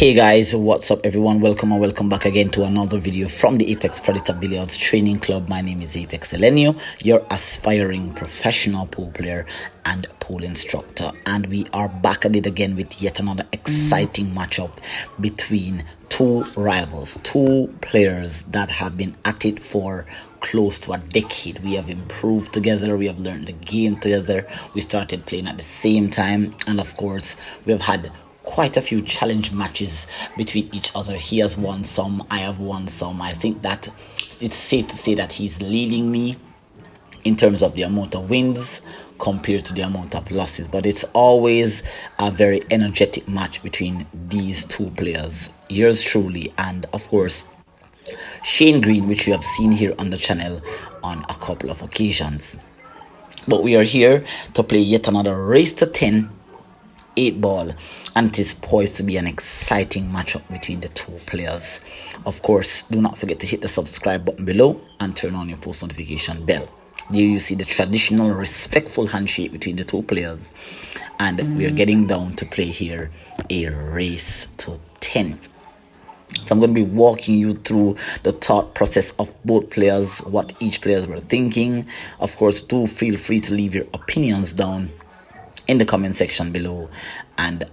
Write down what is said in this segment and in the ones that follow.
Hey guys, what's up everyone? Welcome and welcome back again to another video from the Apex Predator Billiards Training Club. My name is ApexElgenio, your aspiring professional pool player and pool instructor, and we are back at it again with yet another exciting matchup between two rivals, two players that have been at it for close to a decade. We have improved together, we have learned the game together, we started playing at the same time, and of course we have had quite a few challenge matches between each other. He has won some, I have won some. I think that it's safe to say that he's leading me in terms of the amount of wins compared to the amount of losses, but it's always a very energetic match between these two players, yours truly and of course Shane Green, which you have seen here on the channel on a couple of occasions. But we are here to play yet another race to 10 8 ball, and it is poised to be an exciting matchup between the two players. Of course, do not forget to hit the subscribe button below and turn on your post notification bell. There you see the traditional respectful handshake between the two players, and we are getting down to play here a race to 10. So I'm going to be walking you through the thought process of both players, what each players were thinking. Of course, do feel free to leave your opinions down in the comment section below, and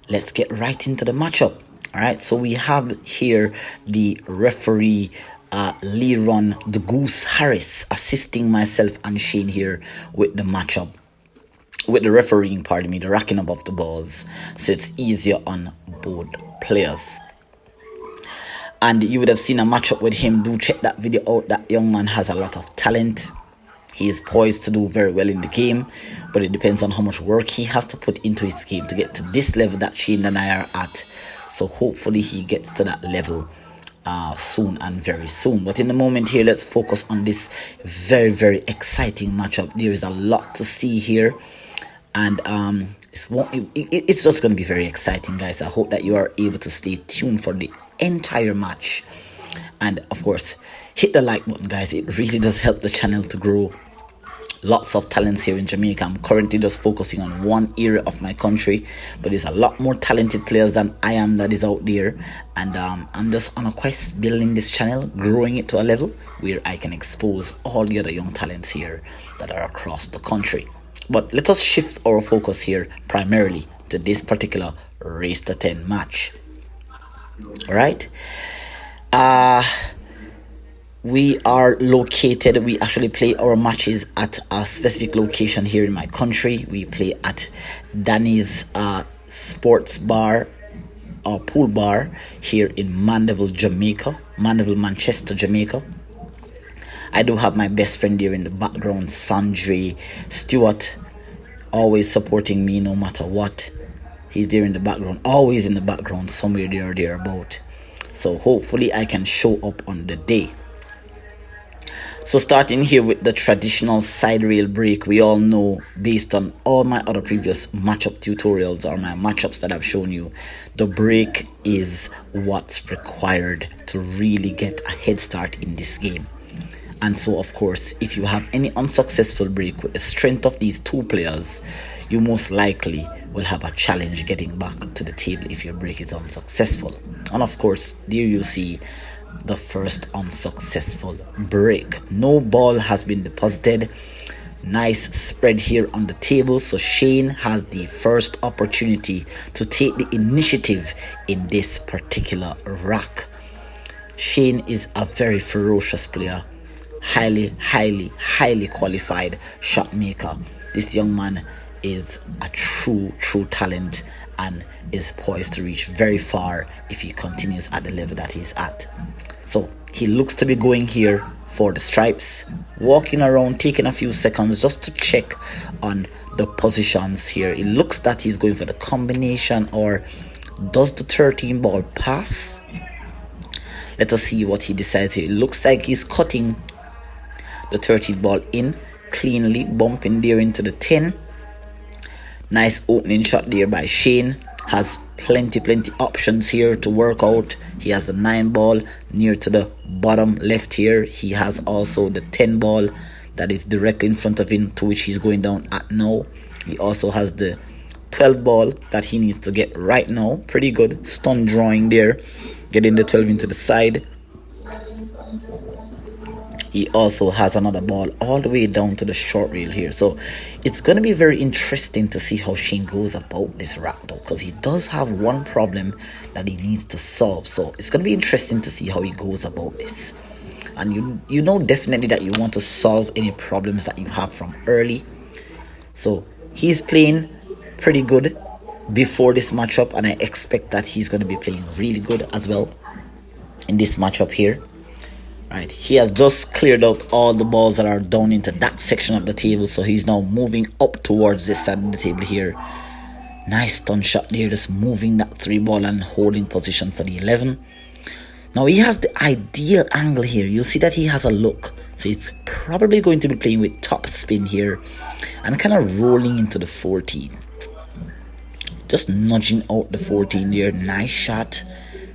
let's get right into the matchup. All right, so we have here the referee Leron the Goose Harris assisting myself and Shane here with the matchup, with the refereeing, pardon me, the racking up of the balls, so it's easier on both players. And you would have seen a matchup with him. Do check that video out. That young man has a lot of talent. He is poised to do very well in the game, but it depends on how much work he has to put into his game to get to this level that Shane and I are at. So hopefully he gets to that level soon and very soon. But in the moment here, let's focus on this very exciting matchup. There is a lot to see here, and it's just going to be very exciting, guys. I hope that you are able to stay tuned for the entire match, and of course hit the like button, guys. It really does help the channel to grow. Lots of talents here in Jamaica. I'm currently just focusing on one area of my country, but there's a lot more talented players than I am that is out there, and I'm just on a quest building this channel, growing it to a level where I can expose all the other young talents here that are across the country. But let us shift our focus here primarily to this particular race to 10 match. All right, we are located, we actually play our matches at a specific location here in my country. We play at Danny's sports bar or pool bar here in Mandeville, Jamaica, Mandeville, Manchester, Jamaica. I do have my best friend here in the background, Sandre Stewart, always supporting me no matter what. He's there in the background, always in the background, somewhere there or thereabout. So hopefully I can show up on the day. So starting here with the traditional side rail break, we all know, based on all my other previous matchup tutorials or my matchups that I've shown you, the break is what's required to really get a head start in this game. And so of course, if you have any unsuccessful break with the strength of these two players, you most likely will have a challenge getting back to the table if your break is unsuccessful. And of course, there you see the first unsuccessful break. No ball has been deposited. Nice spread here on the table, so Shane has the first opportunity to take the initiative in this particular rack. Shane is a very ferocious player, highly qualified shot maker. This young man is a true talent and is poised to reach very far if he continues at the level that he's at. So he looks to be going here for the stripes, walking around, taking a few seconds just to check on the positions here. It looks that he's going for the combination, or does the 13 ball pass? Let us see what he decides here. It looks like he's cutting the 13 ball in cleanly, bumping there into the 10. Nice opening shot there by Shane. Has plenty options here to work out. He has the 9 ball near to the bottom left here. He has also the 10 ball that is directly in front of him, to which he's going down at now. He also has the 12 ball that he needs to get right now. Pretty good. Stun drawing there. Getting the 12 into the side. He also has another ball all the way down to the short rail here. So it's going to be very interesting to see how Shane goes about this rack though, because he does have one problem that he needs to solve. So it's going to be interesting to see how he goes about this. And you know definitely that you want to solve any problems that you have from early. So he's playing pretty good before this matchup, and I expect that he's going to be playing really good as well in this matchup here. Right, he has just cleared out all the balls that are down into that section of the table, so he's now moving up towards this side of the table here. Nice stun shot there, just moving that 3 ball and holding position for the 11. Now he has the ideal angle here. You'll see that he has a look, so he's probably going to be playing with top spin here and kind of rolling into the 14. Just nudging out the 14 there. Nice shot,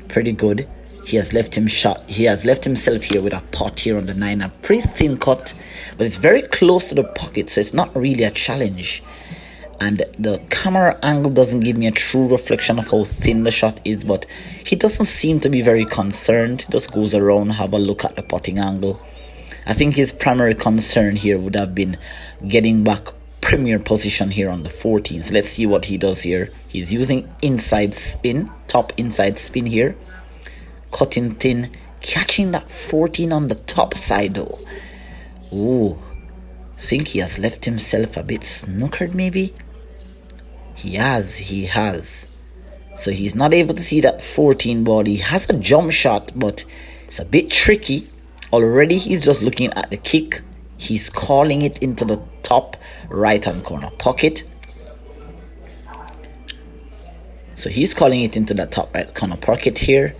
pretty good. He has left himself here with a pot here on the 9. A pretty thin cut, but it's very close to the pocket, so it's not really a challenge. And the camera angle doesn't give me a true reflection of how thin the shot is, but he doesn't seem to be very concerned. Just goes around, have a look at the potting angle. I think his primary concern here would have been getting back premier position here on the 14. So let's see what he does here. He's using inside spin, top inside spin here. Cutting thin, catching that 14 on the top side though. Ooh, I think he has left himself a bit snookered maybe. He has. So he's not able to see that 14 ball. He has a jump shot, but it's a bit tricky. Already he's just looking at the kick. He's calling it into the top right hand corner pocket. So he's calling it into the top right corner pocket here.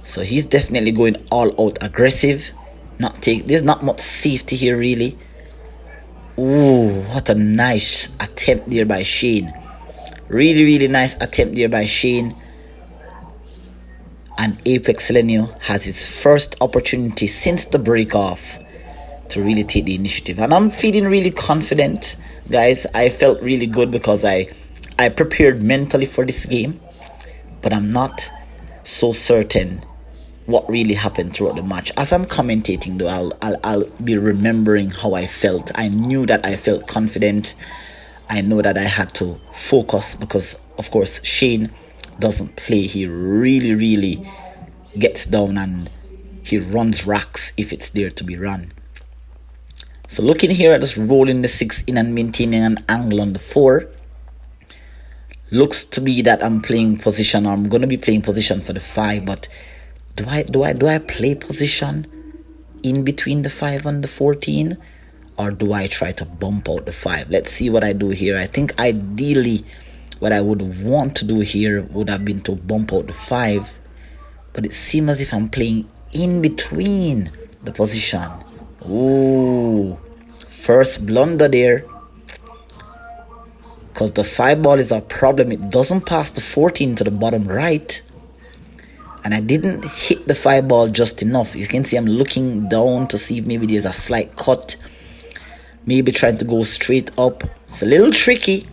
So he's definitely going all out aggressive. There's not much safety here really. Ooh, what a nice attempt there by Shane. Really nice attempt there by Shane. And ApexElgenio has its first opportunity since the break off to really take the initiative. And I'm feeling really confident, guys. I felt really good because I prepared mentally for this game. But I'm not so certain what really happened throughout the match. As I'm commentating though, I'll be remembering how I felt. I knew that I felt confident. I know that I had to focus because of course Shane doesn't play. He really gets down and he runs racks if it's there to be run. So looking here at just rolling the 6 in and maintaining an angle on the 4. Looks to be that I'm playing position, or I'm gonna be playing position for the 5, but do I play position in between the 5 and the 14, or do I try to bump out the 5? Let's see what I do here. I think ideally what I would want to do here would have been to bump out the 5, but it seems as if I'm playing in between the position. Ooh, first blunder there, because the 5 ball is a problem. It doesn't pass the 14 to the bottom right. And I didn't hit the 5 ball just enough. You can see I'm looking down to see if maybe there's a slight cut. Maybe trying to go straight up. It's a little tricky.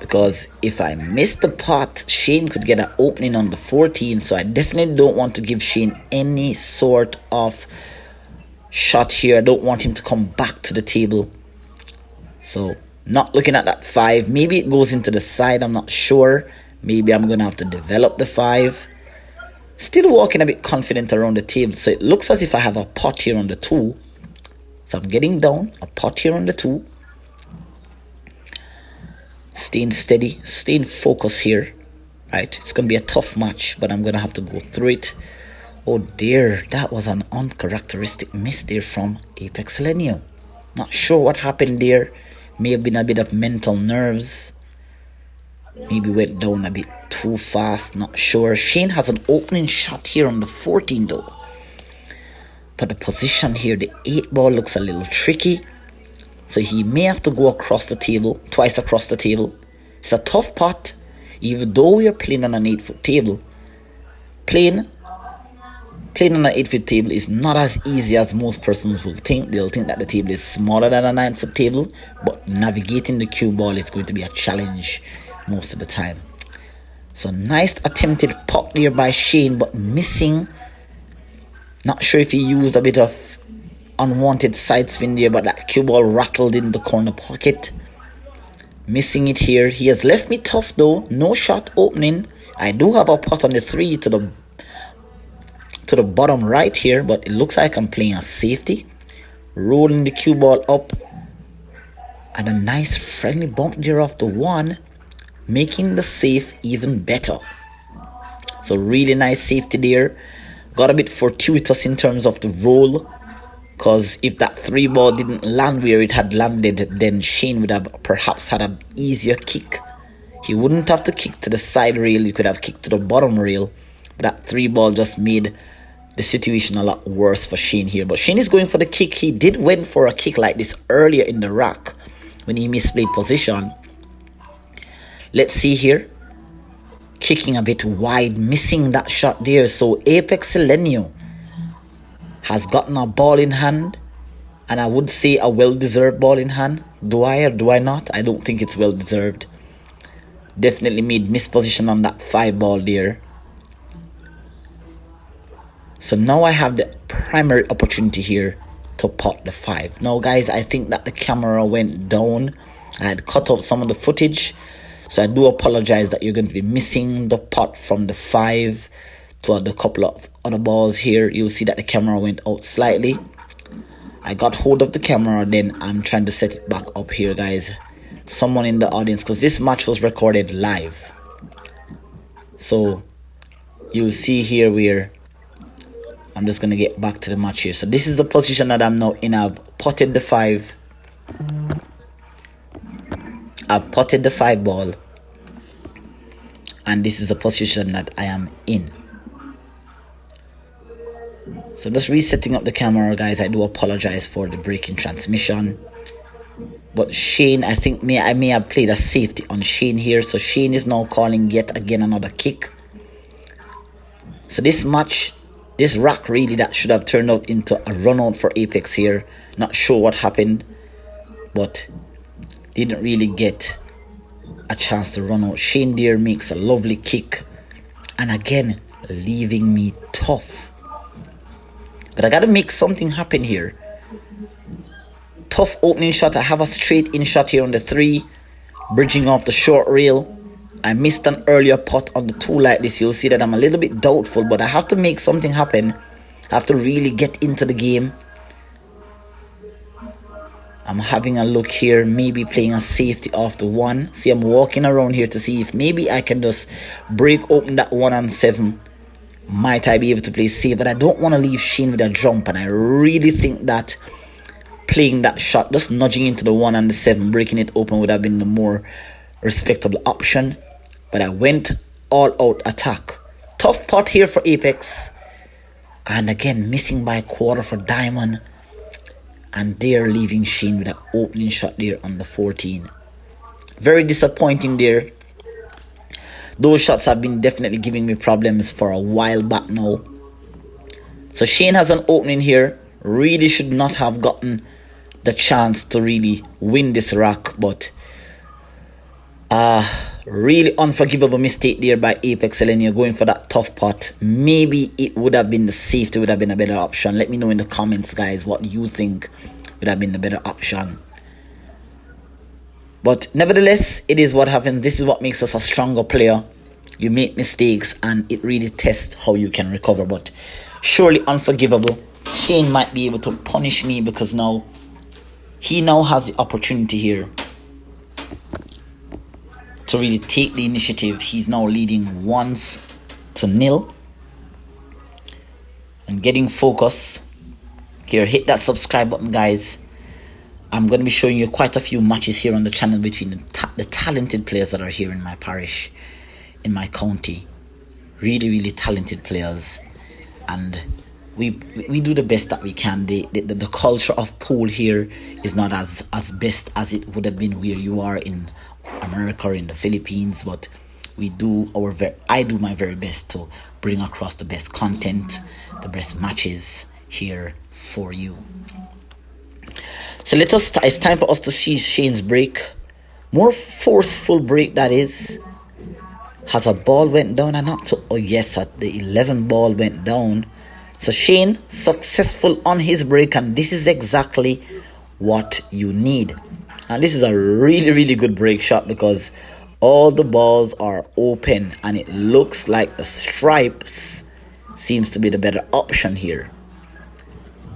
Because if I miss the pot, Shane could get an opening on the 14. So I definitely don't want to give Shane any sort of shot here. I don't want him to come back to the table. So not looking at that 5. Maybe it goes into the side. I'm not sure. Maybe I'm going to have to develop the 5. Still walking a bit confident around the table. So it looks as if I have a pot here on the 2. So I'm getting down. A pot here on the 2. Staying steady. Staying focused here. Right. It's going to be a tough match, but I'm going to have to go through it. Oh dear. That was an uncharacteristic miss there from ApexElgenio. Not sure what happened there. May have been a bit of mental nerves. Maybe went down a bit too fast, not sure. Shane has an opening shot here on the 14 though. But the position here, the 8 ball looks a little tricky. So he may have to go across the table, twice across the table. It's a tough pot, even though we are playing on an 8-foot table. Playing Playing on an 8-foot table is not as easy as most persons will think. They'll think that the table is smaller than a 9-foot table, but navigating the cue ball is going to be a challenge most of the time. So nice attempted pop there by Shane, but missing. Not sure if he used a bit of unwanted side spin there, but that cue ball rattled in the corner pocket. Missing it here. He has left me tough though. No shot opening. I do have a pot on the 3 to the bottom right here, but it looks like I'm playing a safety. Rolling the cue ball up. And a nice friendly bump there off the 1, making the safe even better. So really nice safety there. Got a bit fortuitous in terms of the roll, because if that 3 ball didn't land where it had landed, then Shane would have perhaps had an easier kick. He wouldn't have to kick to the side rail. He could have kicked to the bottom rail. But that 3 ball just made the situation a lot worse for Shane here. But Shane is going for the kick. He did went for a kick like this earlier in the rack when he misplayed position. Let's see here. Kicking a bit wide, missing that shot there. So ApexElgenio has gotten a ball in hand, and I would say a well-deserved ball in hand. Do I or do I not? I don't think it's well-deserved. Definitely made misposition on that 5 ball there. So now I have the primary opportunity here to pot the 5. Now guys, I think that the camera went down. I had cut out some of the footage, so I do apologize that you're going to be missing the pot from the 5 to the couple of other balls here. You'll see that the camera went out slightly. I got hold of the camera, then I'm trying to set it back up here, guys. Someone in the audience, because this match was recorded live. So you'll see here where I'm just going to get back to the match here. So this is the position that I'm now in. I've potted the 5. I've potted the 5 ball. And this is the position that I am in. So just resetting up the camera, guys. I do apologize for the breaking transmission. But Shane, I think I may have played a safety on Shane here. So Shane is now calling yet again another kick. So this match, this rack really that should have turned out into a run out for Apex here. Not sure what happened, but didn't really get a chance to run out. Shane there makes a lovely kick, and again leaving me tough. But I gotta make something happen here. Tough opening shot. I have a straight in shot here on the 3, bridging off the short rail. I missed an earlier pot on the 2 like this. You'll see that I'm a little bit doubtful, but I have to make something happen. I have to really get into the game. I'm having a look here, maybe playing a safety off the 1. See, I'm walking around here to see if maybe I can just break open that 1 and 7. Might I be able to play safe? But I don't want to leave Shane with a jump, and I really think that playing that shot, just nudging into the 1 and the 7, breaking it open would have been the more respectable option. But I went all out attack. Tough pot here for Apex. And again, missing by a quarter for Diamond. And they're leaving Shane with an opening shot there on the 14. Very disappointing there. Those shots have been definitely giving me problems for a while back now. So Shane has an opening here. Really should not have gotten the chance to really win this rack, but really unforgivable mistake there by ApexElgenio going for that tough pot. Maybe it would have been the safety, would have been a better option. Let me know in the comments, guys, what you think would have been the better option. But nevertheless, it is what happens. This is what makes us a stronger player. You make mistakes and it really tests how you can recover. But surely unforgivable. Shane might be able to punish me because now he now has the opportunity here to really take the initiative. He's now leading 1-0 and getting focus. Here, hit that subscribe button, guys. I'm going to be showing you quite a few matches here on the channel between the talented players that are here in my parish, in my county. Really talented players, and we do the best that we can. The culture of pool here is not as best as it would have been where you are in America or in the Philippines, but I do my very best to bring across the best content, the best matches here for you. So it's time for us to see Shane's break. More forceful break, that is. Has a ball went down or not? So, oh yes, at the 11 ball went down. So Shane successful on his break, and this is exactly what you need. And this is a really good break shot because all the balls are open and it looks like the stripes seems to be the better option here.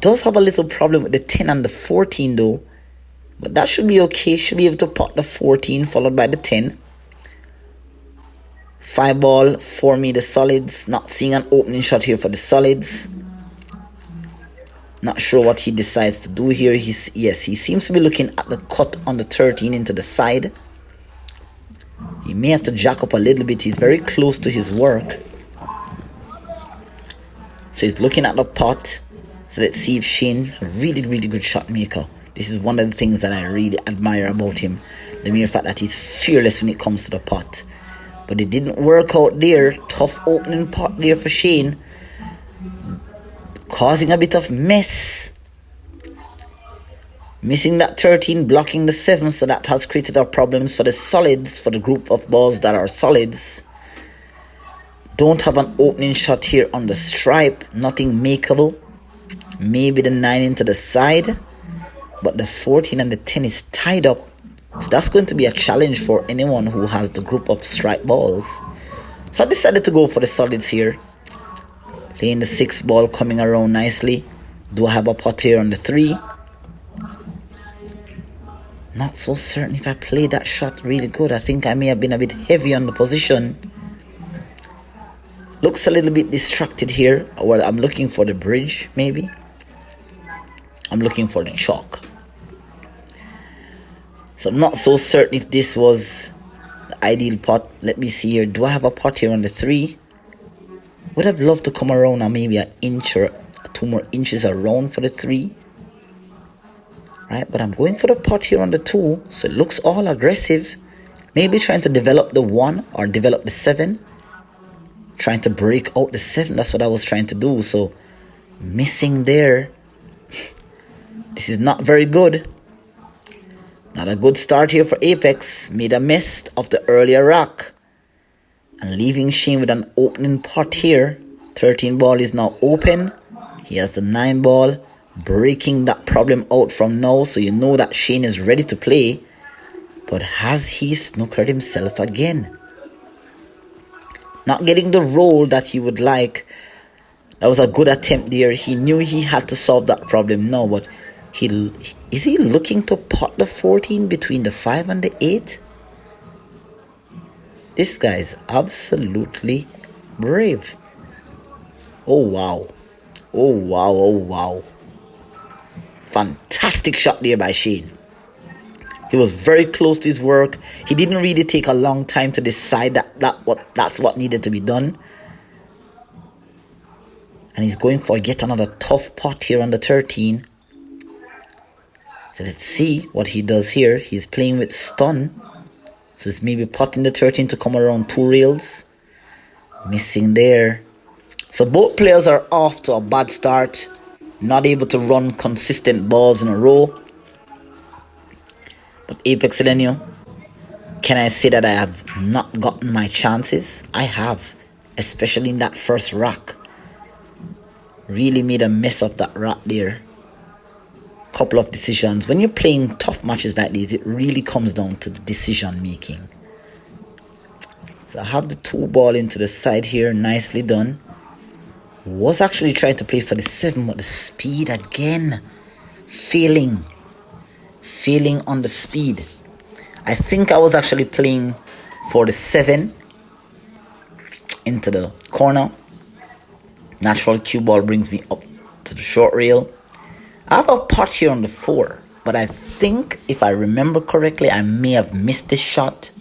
Does have a little problem with the 10 and the 14 though, but that should be okay. Should be able to pot the 14 followed by the 10. 5 ball for me, the solids. Not seeing an opening shot here for the solids. Not sure what he decides to do here. He seems to be looking at the cut on the 13 into the side. He may have to jack up a little bit. He's very close to his work. So he's looking at the pot. So let's see if Shane, a really good shot maker. This is one of the things that I really admire about him. The mere fact that he's fearless when it comes to the pot. But it didn't work out there. Tough opening pot there for Shane. Causing a bit of mess. Missing that 13, blocking the 7. So that has created our problems for the solids. For the group of balls that are solids. Don't have an opening shot here on the stripe. Nothing makeable. Maybe the 9 into the side. But the 14 and the 10 is tied up. So that's going to be a challenge for anyone who has the group of stripe balls. So I decided to go for the solids here. Playing the 6 ball, coming around nicely. Do I have a pot here on the 3? Not so certain if I played that shot really good. I think I may have been a bit heavy on the position. Looks a little bit distracted here. Well, I'm looking for the bridge, maybe. I'm looking for the chalk. So I'm not so certain if this was the ideal pot. Let me see here. Do I have a pot here on the 3? Would have loved to come around and maybe an inch or 2 more inches around for the 3. Right, but I'm going for the pot here on the 2. So it looks all aggressive. Maybe trying to develop the 1 or develop the 7. Trying to break out the 7. That's what I was trying to do. So missing there. This is not very good. Not a good start here for Apex. Made a mess of the earlier rock. And leaving Shane with an opening pot here. 13 ball is now open. He has the 9 ball. Breaking that problem out from now. So you know that Shane is ready to play. But has he snookered himself again? Not getting the roll that he would like. That was a good attempt there. He knew he had to solve that problem now. But is he looking to pot the 14 between the 5 and the 8? This guy is absolutely brave. Oh wow. Oh wow, oh wow. Fantastic shot there by Shane. He was very close to his work. He didn't really take a long time to decide that's what needed to be done. And he's going for yet another tough pot here on the 13. So let's see what he does here. He's playing with stun. So it's maybe potting the 13 to come around 2 rails. Missing there. So both players are off to a bad start. Not able to run consistent balls in a row. But ApexElgenio, can I say that I have not gotten my chances? I have. Especially in that first rock. Really made a mess of that rock there. Couple of decisions. When you're playing tough matches like these, it really comes down to decision making. So I have the 2 ball into the side here. Nicely done. Was actually trying to play for the 7, but the speed again. Failing on the speed. I think I was actually playing for the 7 into the corner. Natural cue ball brings me up to the short rail. I have a pot here on the 4, but I think if I remember correctly, I may have missed this shot.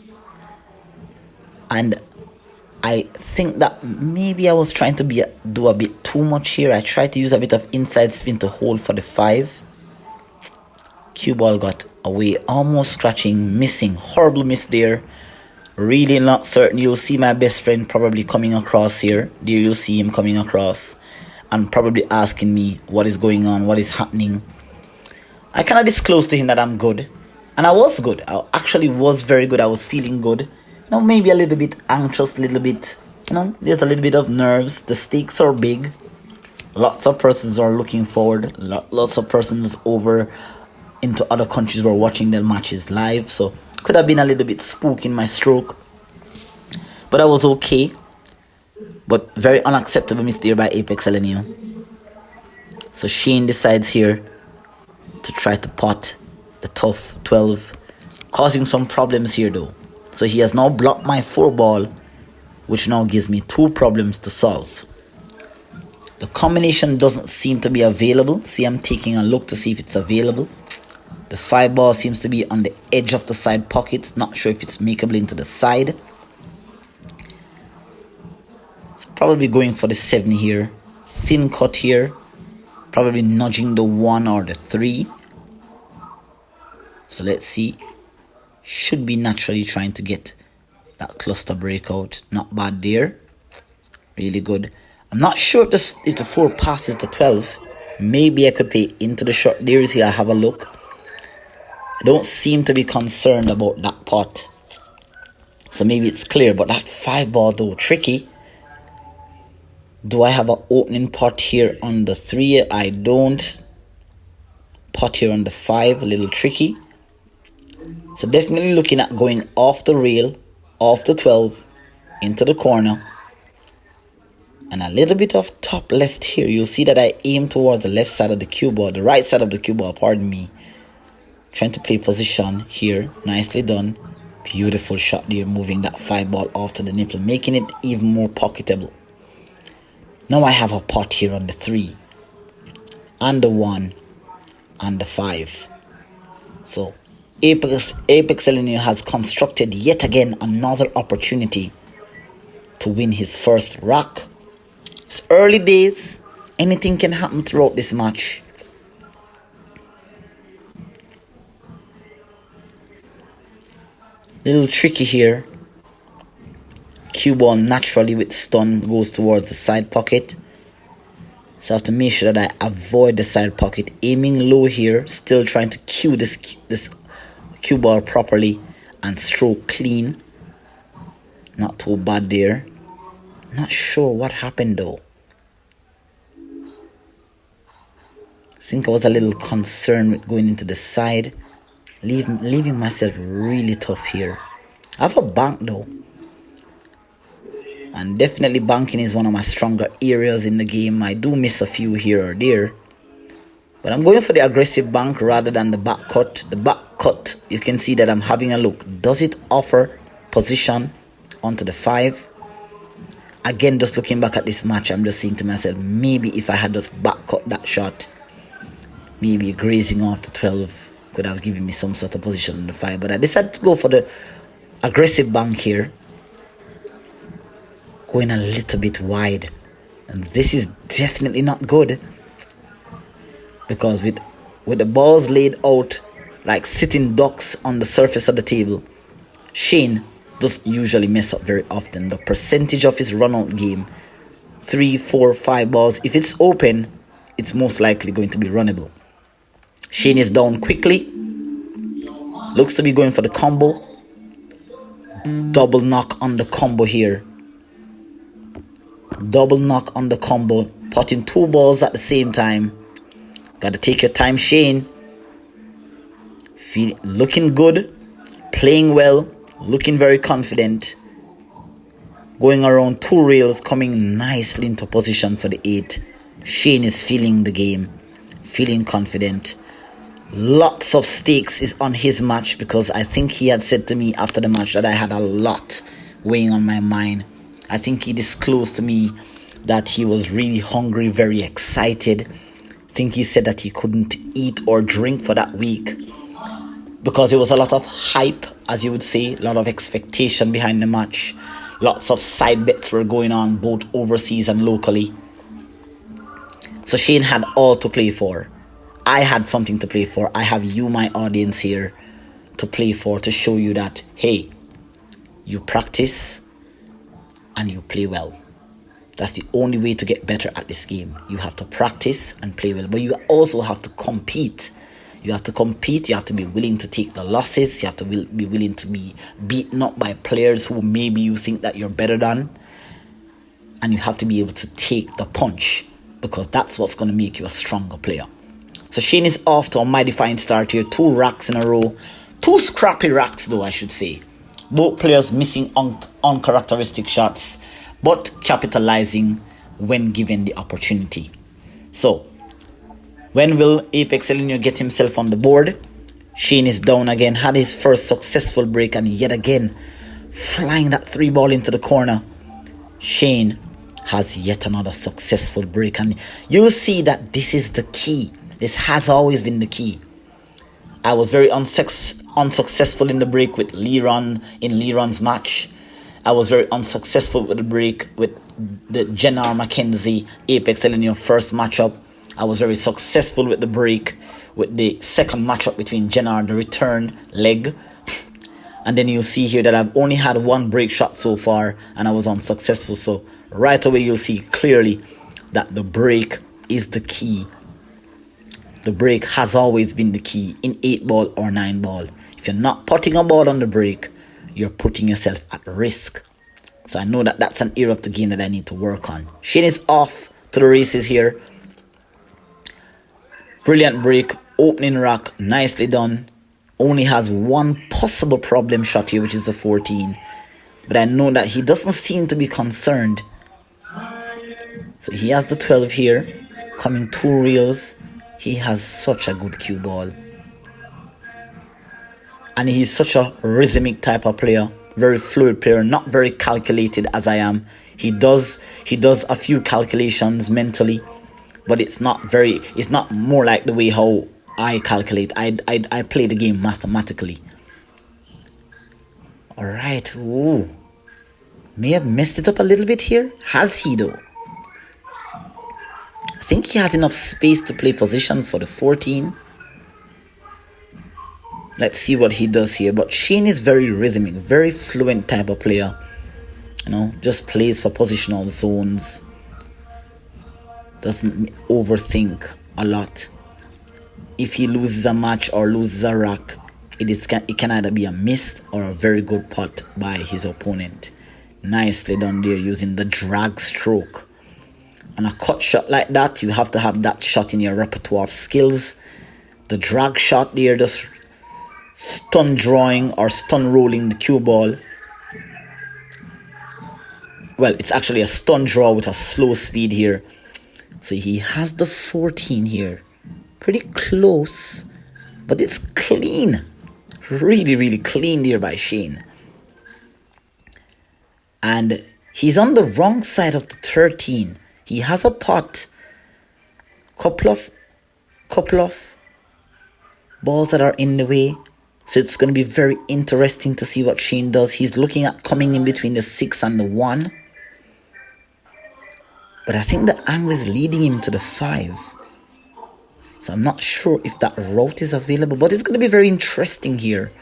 And I think that maybe I was trying to do a bit too much here. I tried to use a bit of inside spin to hold for the 5. Cue ball got away, almost scratching, missing. Horrible miss there. Really not certain. You'll see my best friend probably coming across here. There you'll see him coming across and probably asking me what is going on, what is happening. I cannot disclose to him that I'm good. And I was good. I actually was very good. I was feeling good. Maybe a little bit anxious, a little bit, there's a little bit of nerves. The stakes are big. Lots of persons are looking forward. Lots of persons over into other countries were watching their matches live. So could have been a little bit spook in my stroke. But I was okay. But very unacceptable mistake by ApexElgenio. So Shane decides here to try to pot the tough 12, causing some problems here though. So he has now blocked my 4 ball, which now gives me 2 problems to solve. The combination doesn't seem to be available. See, I'm taking a look to see if it's available. The 5 ball seems to be on the edge of the side pockets. Not sure if it's makeable into the side. It's probably going for the 7 here. Thin cut here. Probably nudging the 1 or the 3. So let's see. Should be naturally trying to get that cluster breakout. Not bad there. Really good. I'm not sure if the 4 passes the 12. Maybe I could play into the short. There you see, I have a look. I don't seem to be concerned about that pot. So maybe it's clear. But that 5 ball though, tricky. Do I have an opening pot here on the 3? I don't. Pot here on the 5, a little tricky. So definitely looking at going off the rail, off the 12, into the corner. And a little bit of top left here. You'll see that I aim towards the left side of the cue ball, the right side of the cue ball, pardon me. Trying to play position here. Nicely done. Beautiful shot there, moving that 5 ball off to the nipple, making it even more pocketable. Now I have a pot here on the 3, and the 1, and the 5. So ApexElgenio has constructed yet again another opportunity to win his first rack. It's early days. Anything can happen throughout this match. Little tricky here. Cue ball naturally with stun goes towards the side pocket. So I have to make sure that I avoid the side pocket. Aiming low here. Still trying to cue this cue ball properly and stroke clean. Not too bad there. Not sure what happened though. I think I was a little concerned with going into the side. Leaving myself really tough here. I have a bank though. And definitely banking is one of my stronger areas in the game. I do miss a few here or there. But I'm going for the aggressive bank rather than the back cut. The back cut, you can see that I'm having a look. Does it offer position onto the 5? Again, just looking back at this match, I'm just saying to myself, maybe if I had just back cut that shot, maybe grazing off the 12 could have given me some sort of position on the 5. But I decided to go for the aggressive bank here. Going a little bit wide. And this is definitely not good. Because with the balls laid out like sitting ducks on the surface of the table, Shane doesn't usually mess up very often. The percentage of his run-out game, 3, 4, 5 balls, if it's open, it's most likely going to be runnable. Shane is down quickly. Looks to be going for the combo. Double knock on the combo here. Double knock on the combo. Potting 2 balls at the same time. Gotta take your time, Shane. Looking good. Playing well. Looking very confident. Going around 2 rails. Coming nicely into position for the 8. Shane is feeling the game. Feeling confident. Lots of stakes is on his match, because I think he had said to me after the match that I had a lot weighing on my mind. I think he disclosed to me that he was really hungry, very excited. I think he said that he couldn't eat or drink for that week because there was a lot of hype, as you would say, a lot of expectation behind the match. Lots of side bets were going on both overseas and locally. So Shane had all to play for. I had something to play for. I have you, my audience, here to play for, to show you that, hey, You practice and you play well. That's the only way to get better at this game. You have to practice and play well, but you also have to compete. You have to compete. You have to be willing to take the losses. You have to be willing to be beaten up by players who maybe you think that you're better than. And you have to be able to take the punch, because that's what's going to make you a stronger player. So Shane is off to a mighty fine start here. 2 racks in a row. 2 scrappy racks though, I should say. Both players missing uncharacteristic shots, but capitalizing when given the opportunity. So, when will ApexElgenio get himself on the board? Shane is down again, had his first successful break, and yet again, flying that 3 ball into the corner. Shane has yet another successful break, and you see that this is the key. This has always been the key. I was very unsuccessful in the break with Leron in Leron's match. I was very unsuccessful with the break with the Jennar McKenzie ApexElgenio first matchup. I was very successful with the break with the second matchup between Jennar, the return leg. And then you'll see here that I've only had 1 break shot so far, and I was unsuccessful. So right away you'll see clearly that the break is the key. The break has always been the key in 8 ball or 9 ball. If you're not putting a ball on the break, you're putting yourself at risk. So I know that that's an area of the game that I need to work on. Shane is off to the races here. Brilliant break, opening rack, nicely done. Only has 1 possible problem shot here, which is the 14. But I know that he doesn't seem to be concerned. So he has the 12 here, coming 2 reels. He has such a good cue ball. And he's such a rhythmic type of player. Very fluid player, not very calculated as I am. He does a few calculations mentally, but it's not more like the way how I calculate. I play the game mathematically. Alright, ooh. May have messed it up a little bit here. Has he though? I think he has enough space to play position for the 14. Let's see what he does here. But Shane is very rhythmic, very fluent type of player. You know, just plays for positional zones. Doesn't overthink a lot. If he loses a match or loses a rack, it can either be a miss or a very good putt by his opponent. Nicely done there using the drag stroke. On a cut shot like that, you have to have that shot in your repertoire of skills. The drag shot there, just stun drawing or stun rolling the cue ball. Well, it's actually a stun draw with a slow speed here. So he has the 14 here. Pretty close, but it's clean. Really, really clean there by Shane. And he's on the wrong side of the 13. He has a pot. Couple of balls that are in the way. So it's going to be very interesting to see what Shane does. He's looking at coming in between the 6 and the 1. But I think the angle is leading him to the 5. So I'm not sure if that route is available. But it's going to be very interesting here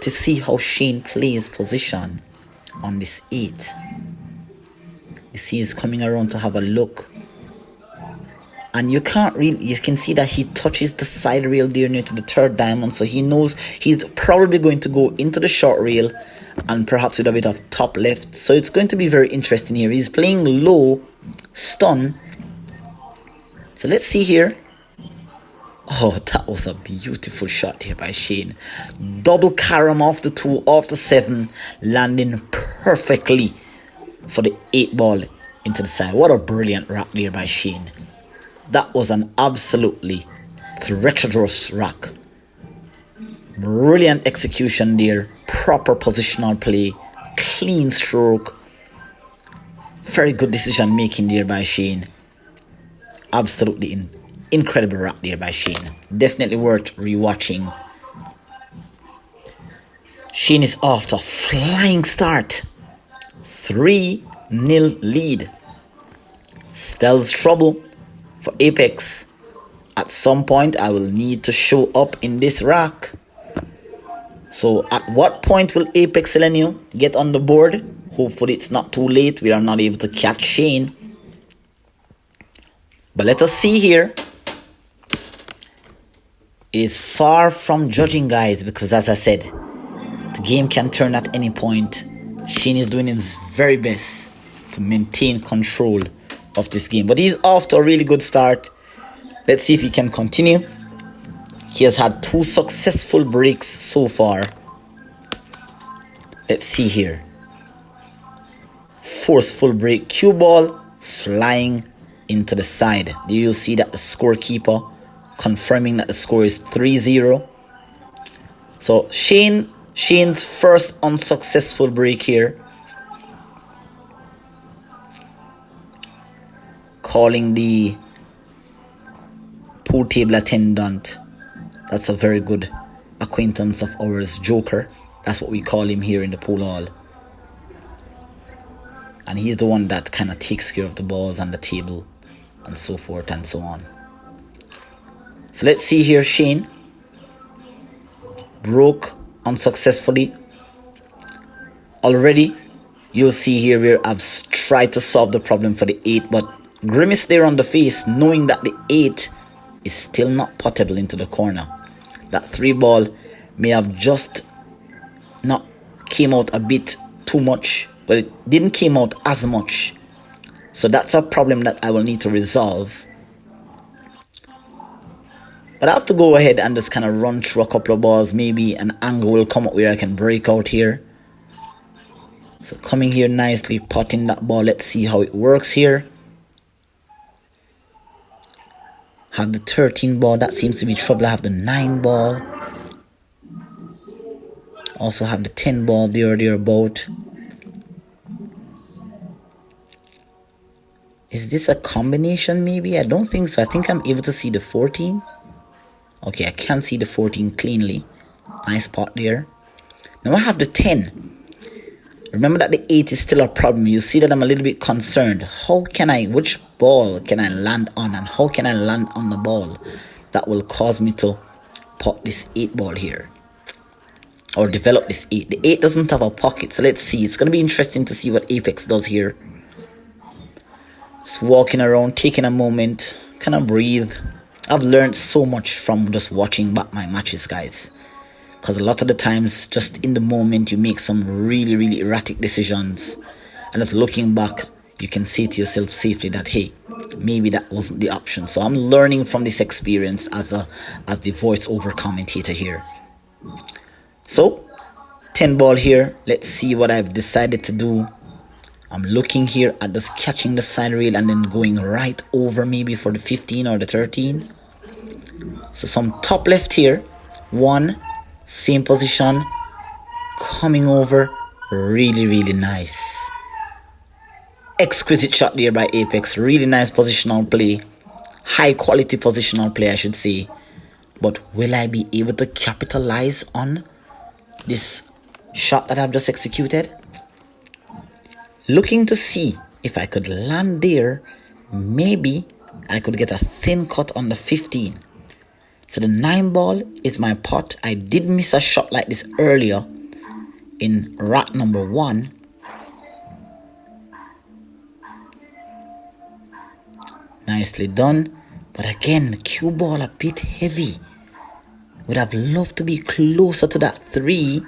to see how Shane plays position on this 8. You see he's coming around to have a look. And you can see that he touches the side rail there near to the 3rd diamond. So he knows he's probably going to go into the short rail and perhaps with a bit of top left. So it's going to be very interesting here. He's playing low, stun. So let's see here. Oh, that was a beautiful shot here by Shane. Double carom off the 2, off the 7, landing perfectly for the 8 ball into the side. What a brilliant rack there by Shane. That was an absolutely treacherous rack. Brilliant execution there. Proper positional play. Clean stroke. Very good decision making there by Shane. Absolutely incredible rack there by Shane. Definitely worth rewatching. Shane is off to a flying start. 3-0 lead. Spells trouble for Apex. At some point I will need to show up in this rack. So at what point will ApexElgenio get on the board? Hopefully it's not too late. We are not able to catch Shane. But let us see here. It is far from judging, guys, because as I said, the game can turn at any point. Shane is doing his very best to maintain control of this game. But he's off to a really good start. Let's see if he can continue. He has had 2 successful breaks so far. Let's see here. Forceful break. Cue ball flying into the side. You'll see that the scorekeeper confirming that the score is 3-0. So Shane's first unsuccessful break here. Calling the pool table attendant. That's a very good acquaintance of ours, Joker. That's what we call him here in the pool hall. And he's the one that kind of takes care of the balls on the table and so forth and so on. So let's see here. Shane broke unsuccessfully. Already, you'll see here where I've tried to solve the problem for the 8, but grimace there on the face, knowing that the 8 is still not potable into the corner. That 3 ball may have just not came out a bit too much, but it didn't came out as much. So that's a problem that I will need to resolve. But I have to go ahead and just kind of run through a couple of balls. Maybe an angle will come up where I can break out here. So coming here nicely, potting that ball. Let's see how it works here. Have the 13 ball. That seems to be trouble. I have the 9 ball. Also have the 10 ball there or thereabout. Is this a combination maybe? I don't think so. I think I'm able to see the 14. Okay, I can see the 14 cleanly. Nice spot there. Now I have the 10. Remember that the 8 is still a problem. You see that I'm a little bit concerned. Which ball can I land on, and how can I land on the ball that will cause me to pop this 8 ball here? Or develop this 8. The 8 doesn't have a pocket, so let's see. It's going to be interesting to see what Apex does here. Just walking around, taking a moment, kind of breathe. I've learned so much from just watching back my matches, guys. Because a lot of the times, just in the moment, you make some really, really erratic decisions. And just looking back, you can say to yourself safely that, hey, maybe that wasn't the option. So I'm learning from this experience as the voiceover commentator here. So, 10 ball here. Let's see what I've decided to do. I'm looking here at just catching the side rail and then going right over maybe for the 15 or the 13. So some top left here. 1, same position. Coming over. Really, really nice. Exquisite shot there by Apex. Really nice positional play. High quality positional play, I should say. But will I be able to capitalize on this shot that I've just executed? Looking to see if I could land there. Maybe I could get a thin cut on the 15. So the 9 ball is my pot. I did miss a shot like this earlier in rack number 1. Nicely done. But again, the cue ball a bit heavy. Would have loved to be closer to that 3.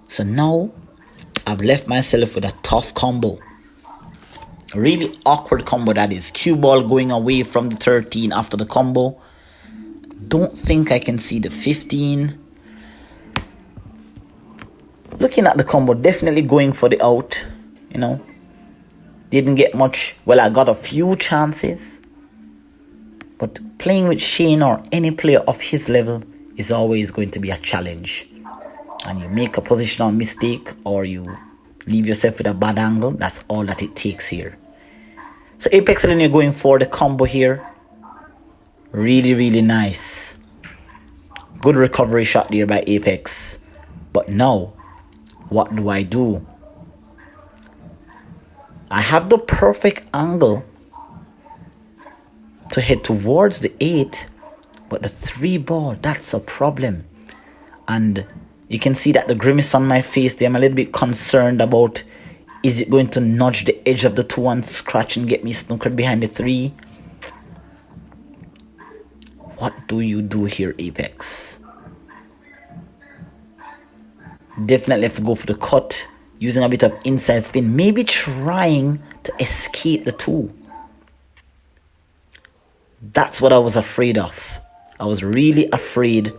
So now I've left myself with a tough combo. A really awkward combo that is. Cue ball going away from the 13 after the combo. Don't think I can see the 15. Looking at the combo, definitely going for the out. You know, didn't get much. Well, I got a few chances. But playing with Shane or any player of his level is always going to be a challenge. And you make a positional mistake or you leave yourself with a bad angle, that's all that it takes here. So ApexElgenio going for the combo here. Really, really nice. Good recovery shot there by Apex. But now, what do? I have the perfect angle to head towards the 8, but the 3 ball, that's a problem. And You can see that the grimace on my face there. I'm a little bit concerned about, is it going to nudge the edge of the 2 and scratch and get me snookered behind the 3? What do you do here, Apex? Definitely have to go for the cut, using a bit of inside spin, maybe trying to escape the 2. That's what I was afraid of. I was really afraid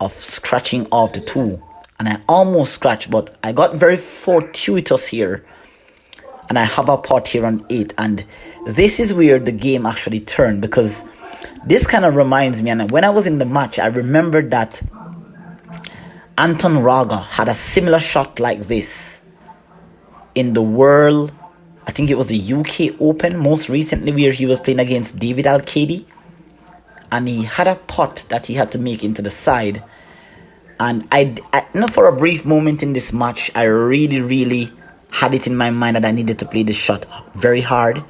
of scratching off the 2. And I almost scratched, but I got very fortuitous here. And I have a pot here on 8. And this is where the game actually turned, because this kind of reminds me, and when I was in the match, I remembered that Anton Raga had a similar shot like this in the world, I think it was the UK Open most recently, where he was playing against David Alcady. And he had a pot that he had to make into the side. And I for a brief moment in this match, I really had it in my mind that I needed to play this shot very hard.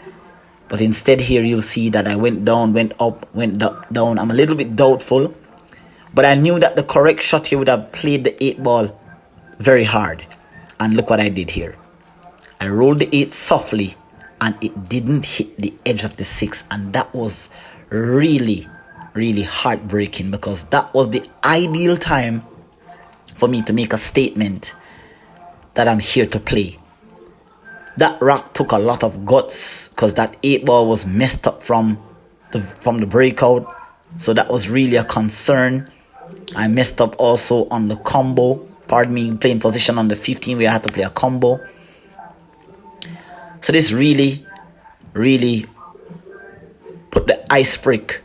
But instead here you'll see that I went down, went up, went down. I'm a little bit doubtful. But I knew that the correct shot here would have played the 8 ball very hard. And look what I did here. I rolled the 8 softly and it didn't hit the edge of the 6. And that was really heartbreaking, because that was the ideal time for me to make a statement that I'm here to play. That rock took a lot of guts, because that 8 ball was messed up from the breakout. So that was really a concern. I messed up also on the combo. Pardon me, playing position on the 15 where I had to play a combo. So this really put the ice break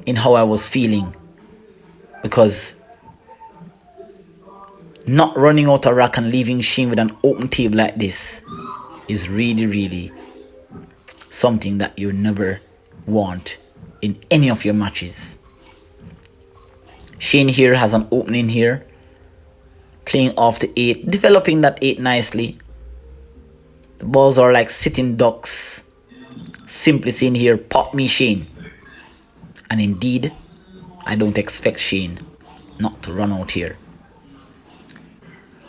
in how I was feeling, because not running out a rack and leaving Shane with an open table like this is really something that you never want in any of your matches. Shane here has an opening here, playing off the 8, developing that 8 nicely. The balls are like sitting ducks, simply saying here, pop me Shane. And indeed, I don't expect Shane not to run out here.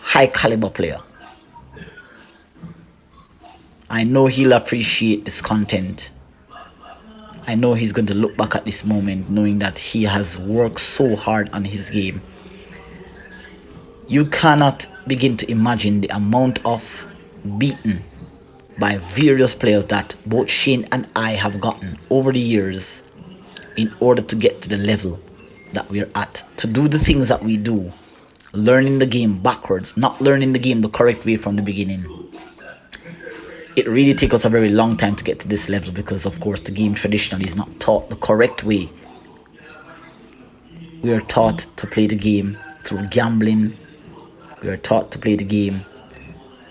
High caliber player. I know he'll appreciate this content. I know he's going to look back at this moment knowing that he has worked so hard on his game. You cannot begin to imagine the amount of beaten by various players that both Shane and I have gotten over the years in order to get to the level that we're at, to do the things that we do, learning the game backwards, not learning the game the correct way from the beginning. It really takes us a very long time to get to this level, because of course the game traditionally is not taught the correct way. We are taught to play the game through gambling. We are taught to play the game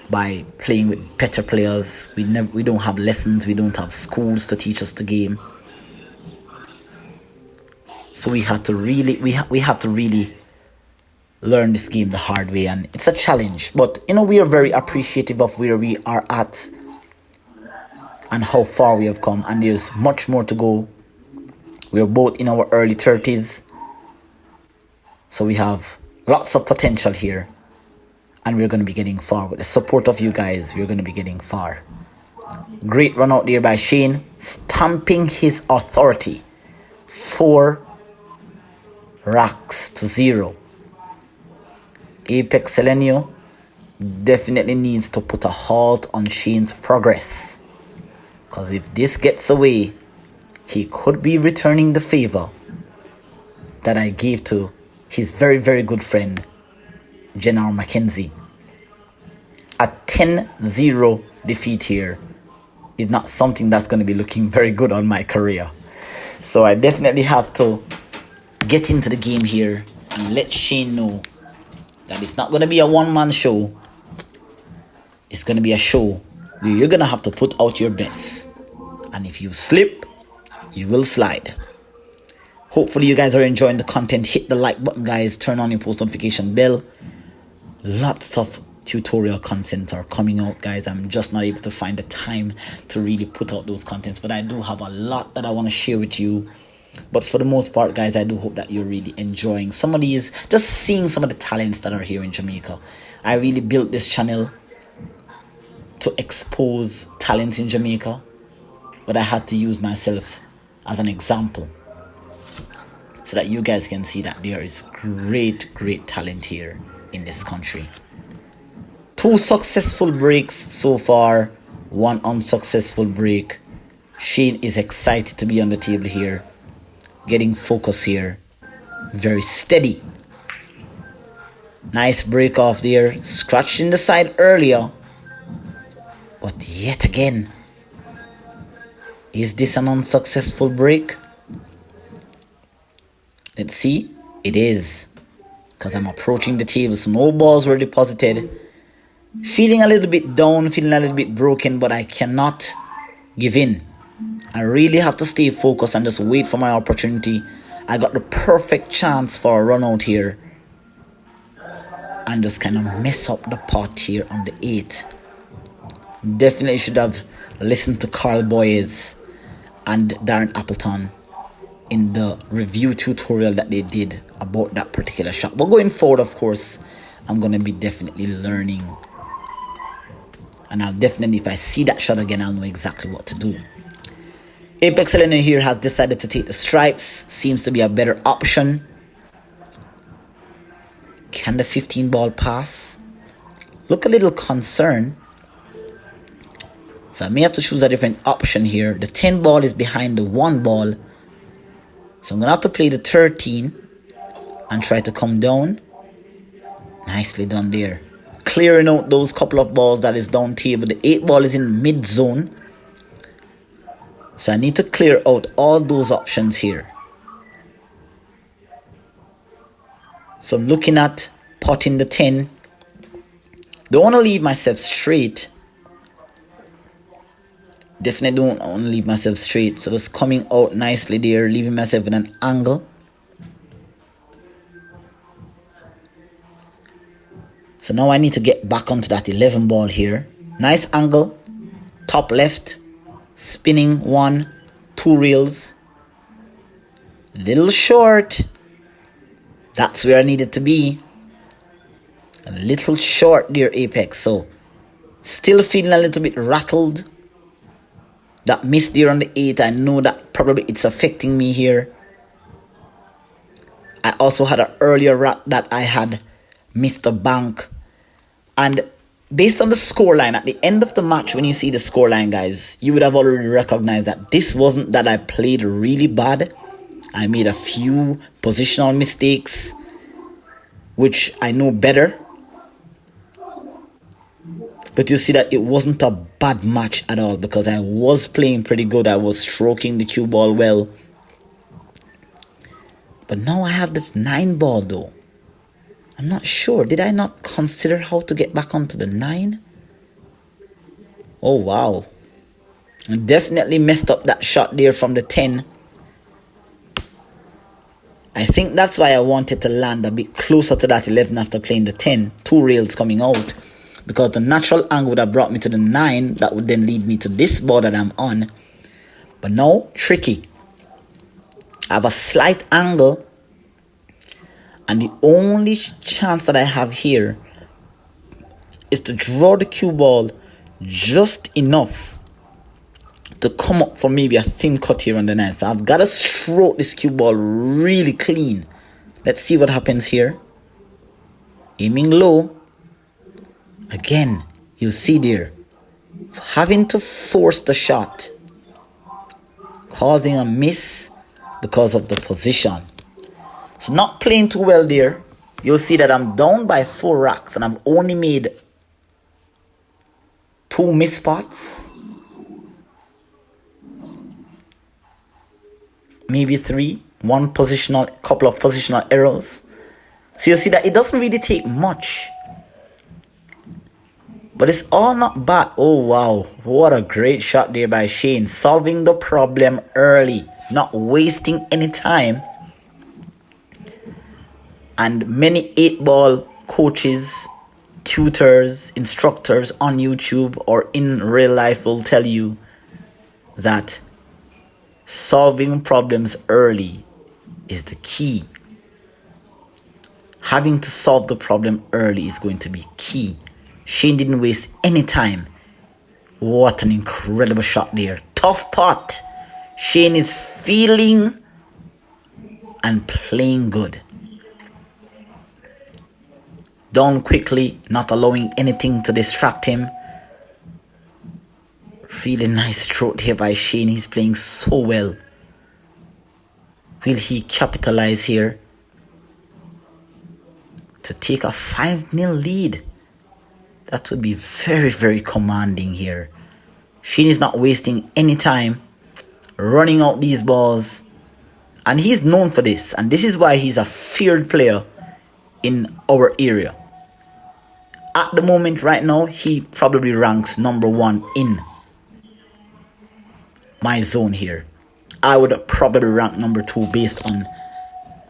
by playing with better players. We don't have lessons, we don't have schools to teach us the game. So we have to really learn this game the hard way, and it's a challenge. But we are very appreciative of where we are at and how far we have come, and there's much more to go. We are both in our early 30s, so we have lots of potential here, and we're going to be getting far. With the support of you guys, we're going to be getting far. Great run out there by Shane, stamping his authority. 4 racks to 0. ApexElgenio definitely needs to put a halt on Shane's progress, because if this gets away, he could be returning the favor that I gave to his very good friend General Mackenzie. A 10-0 defeat here is not something that's going to be looking very good on my career. So I definitely have to get into the game here and let Shane know that it's not going to be a one-man show. It's going to be a show where you're going to have to put out your best. And if you slip, you will slide. Hopefully you guys are enjoying the content. Hit the like button, guys. Turn on your post notification bell. Lots of tutorial content are coming out, guys. I'm just not able to find the time to really put out those contents, but I do have a lot that I want to share with you. But for the most part, guys, I do hope that you're really enjoying some of these, just seeing some of the talents that are here in Jamaica. I really built this channel to expose talents in Jamaica, but I had to use myself as an example so that you guys can see that there is great talent here in this country. 2 successful breaks so far, 1 unsuccessful break. Shane is excited to be on the table here, getting focus here, very steady. Nice break off there, scratching the side earlier, but yet again, is this an unsuccessful break? Let's see. It is, because I'm approaching the table, so no balls were deposited. Feeling a little bit down, feeling a little bit broken, but I cannot give in. I really have to stay focused and just wait for my opportunity. I got the perfect chance for a run out here and just kind of mess up the pot here on the 8. Definitely should have listened to Carl Boyes and Darren Appleton in the review tutorial that they did about that particular shot. But going forward, of course, I'm going to be definitely learning. And I'll definitely, if I see that shot again, I'll know exactly what to do. ApexElgenio here has decided to take the stripes. Seems to be a better option. Can the 15 ball pass? Look a little concerned. So I may have to choose a different option here. The 10 ball is behind the 1 ball. So I'm going to have to play the 13 and try to come down. Nicely done there. Clearing out those couple of balls that is down table. The 8 ball is in mid zone. So I need to clear out all those options here. So I'm looking at potting the 10. Don't want to leave myself straight. Definitely don't want to leave myself straight. So just coming out nicely there, leaving myself in an angle. So now I need to get back onto that 11 ball here. Nice angle. Top left. Spinning 1, 2 reels. Little short. That's where I needed to be. A little short there, Apex. So still feeling a little bit rattled. That miss there on the 8, I know that probably it's affecting me here. I also had an earlier rat that I had missed the bank. And based on the scoreline, at the end of the match, when you see the scoreline, guys, you would have already recognized that this wasn't that I played really bad. I made a few positional mistakes, which I know better. But you see that it wasn't a bad match at all because I was playing pretty good. I was stroking the cue ball well. But now I have this 9 ball though. I'm not sure. Did I not consider how to get back onto the 9? Oh, wow. I definitely messed up that shot there from the 10. I think that's why I wanted to land a bit closer to that 11 after playing the 10. 2 rails coming out. Because the natural angle would have brought me to the 9. That would then lead me to this ball that I'm on. But now, tricky. I have a slight angle. And the only chance that I have here is to draw the cue ball just enough to come up for maybe a thin cut here on the 9. So I've got to stroke this cue ball really clean. Let's see what happens here. Aiming low. Again, you see there, having to force the shot, causing a miss because of the position. So not playing too well there. You'll see that I'm down by 4 racks and I've only made 2 miss spots. Maybe 3. Couple of positional errors. So you see that it doesn't really take much. But it's all not bad. Oh, wow. What a great shot there by Shane. Solving the problem early. Not wasting any time. And many 8-ball coaches, tutors, instructors on YouTube or in real life will tell you that Solving problems early is the key. Having to solve the problem early is going to be key. Shane didn't waste any time. What an incredible shot there. Tough pot. Shane is feeling and playing good. Down quickly, not allowing anything to distract him. Really nice stroke here by Shane. He's playing so well. Will he capitalize here to take a 5-0 lead? That would be very, very commanding here. Shane is not wasting any time running out these balls. And he's known for this. And this is why he's a feared player in our area. At the moment right now, he probably ranks number 1 in my zone here. I would probably rank number 2 based on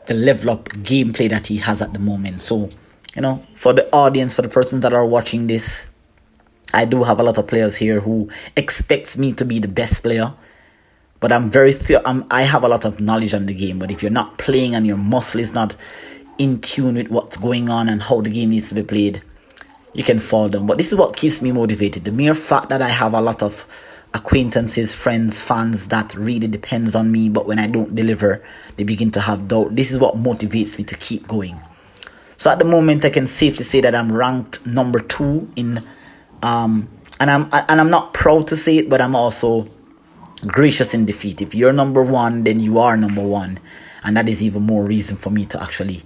the level up gameplay that he has at the moment. So, you know, for the audience, for the persons that are watching this, I do have a lot of players here who expects me to be the best player. But I have a lot of knowledge on the game. But if you're not playing and your muscle is not in tune with what's going on and how the game needs to be played, you can fall down. But this is what keeps me motivated. The mere fact that I have a lot of acquaintances, friends, fans that really depends on me, but when I don't deliver, they begin to have doubt. This is what motivates me to keep going. So at the moment, I can safely say that I'm ranked number 2 in, and I'm not proud to say it, but I'm also gracious in defeat. If you're number 1, then you are number 1, and that is even more reason for me to actually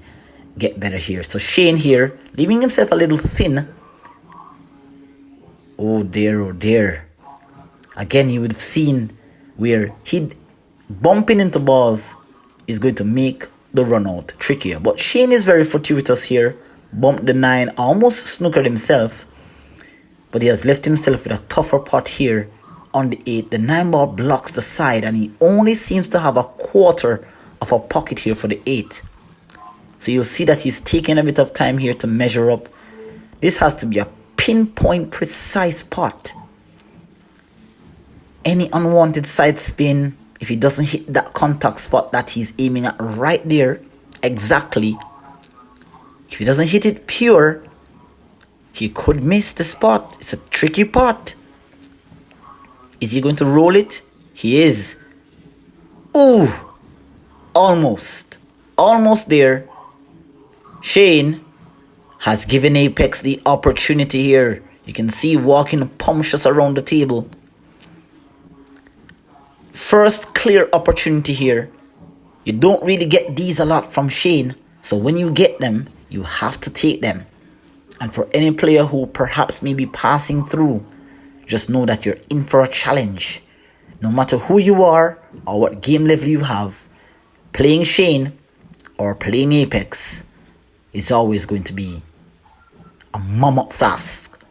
get better here. So Shane here, leaving himself a little thin. Oh dear. Again, you would have seen where he bumping into balls is going to make the run out trickier. But Shane is very fortuitous here. Bumped the 9, almost snookered himself. But he has left himself with a tougher pot here on the 8. The 9 ball blocks the side and he only seems to have a quarter of a pocket here for the 8. So you'll see that he's taking a bit of time here to measure up. This has to be a pinpoint precise pot. Any unwanted side spin, if he doesn't hit that contact spot that he's aiming at right there, exactly. If he doesn't hit it pure, he could miss the spot. It's a tricky pot. Is he going to roll it? He is. Ooh, almost there. Shane has given Apex the opportunity here. You can see walking punctures around the table. First clear opportunity here. You don't really get these a lot from Shane. So when you get them, you have to take them. And for any player who perhaps may be passing through, just know that you're in for a challenge. No matter who you are or what game level you have, playing Shane or playing Apex is always going to be a mammoth task.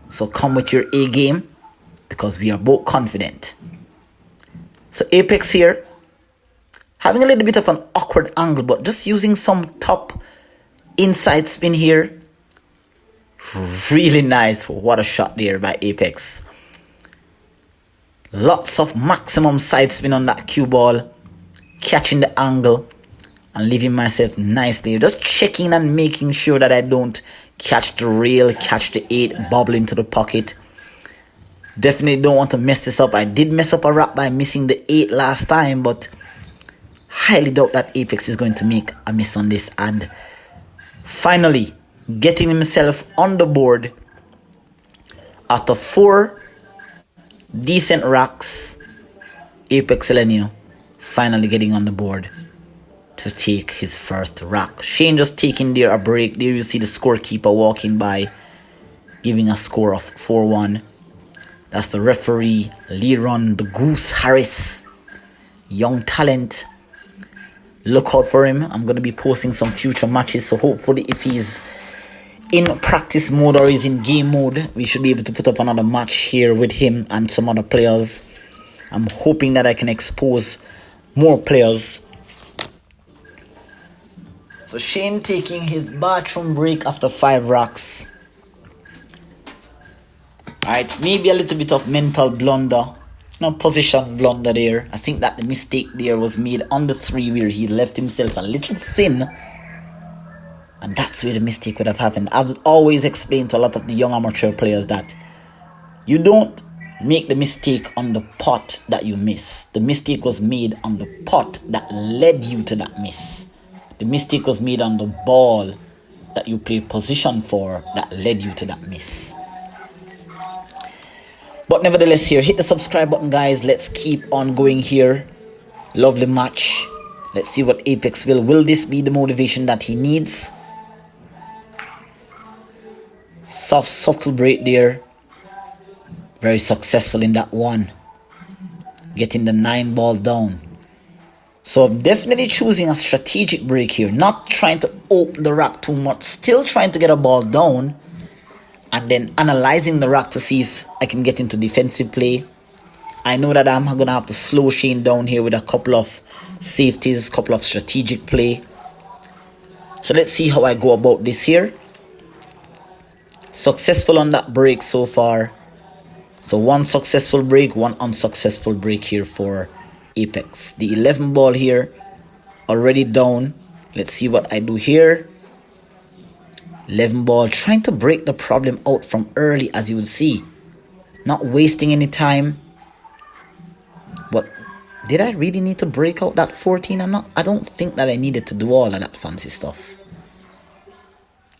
So come with your A game because we are both confident. So Apex here, having a little bit of an awkward angle, but just using some top inside spin here. Really nice. What a shot there by Apex. Lots of maximum side spin on that cue ball. Catching the angle and leaving myself nicely. Just checking and making sure that I don't catch the rail, catch the 8, bobble into the pocket. Definitely don't want to mess this up. I did mess up a wrap by missing the 8 last time, but highly doubt that Apex is going to make a miss on this. And finally, getting himself on the board after 4 decent racks. ApexElgenio finally getting on the board to take his first rack. Shane just taking there a break. There you see the scorekeeper walking by, giving a score of 4-1. That's the referee, Leron the Goose Harris. Young talent. Look out for him. I'm going to be posting some future matches. So hopefully if he's in practice mode or is in game mode, we should be able to put up another match here with him and some other players. I'm hoping that I can expose more players. So Shane taking his bathroom break after 5 racks. Alright, maybe a little bit of mental blunder No position blunder there. I think that the mistake there was made on the 3 where he left himself a little thin. And that's where the mistake would have happened. I've always explained to a lot of the young amateur players that you don't make the mistake on the pot that you miss. The mistake was made on the pot that led you to that miss. The mistake was made on the ball that you played position for that led you to that miss. But nevertheless here, hit the subscribe button, guys. Let's keep on going here. Lovely match. Let's see what Apex will. Will this be the motivation that he needs? Soft, subtle break there. Very successful in that one. Getting the 9 ball down. So I'm definitely choosing a strategic break here. Not trying to open the rack too much. Still trying to get a ball down. And then analyzing the rack to see if I can get into defensive play. I know that I'm going to have to slow Shane down here with a couple of safeties. Couple of strategic play. So let's see how I go about this here. Successful on that break so far. So one successful break, one unsuccessful break here for Apex. The 11 ball here already down. Let's see what I do here. 11 ball, trying to break the problem out from early, as you would see. Not wasting any time. But did I really need to break out that 14? I don't think that I needed to do all of that fancy stuff.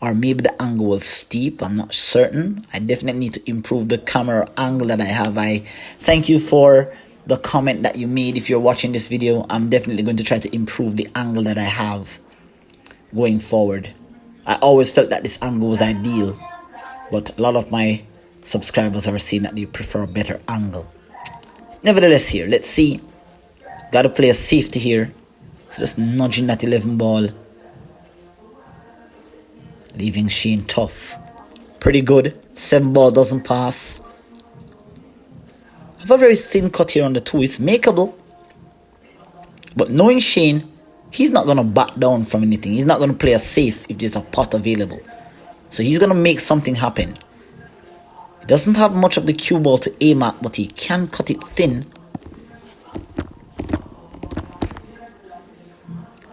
Or maybe the angle was steep. I'm not certain. I definitely need to improve the camera angle that I have. I thank you for the comment that you made. If you're watching this video, I'm definitely going to try to improve the angle that I have going forward. I always felt that this angle was ideal, but a lot of my subscribers are saying that they prefer a better angle. Nevertheless here, let's see. Got to play a safety here. So just nudging that 11 ball. Leaving Shane tough. Pretty good. 7 ball doesn't pass. I have a very thin cut here on the 2. It's makeable. But knowing Shane, he's not going to back down from anything. He's not going to play a safe if there's a pot available. So he's going to make something happen. He doesn't have much of the cue ball to aim at, but he can cut it thin.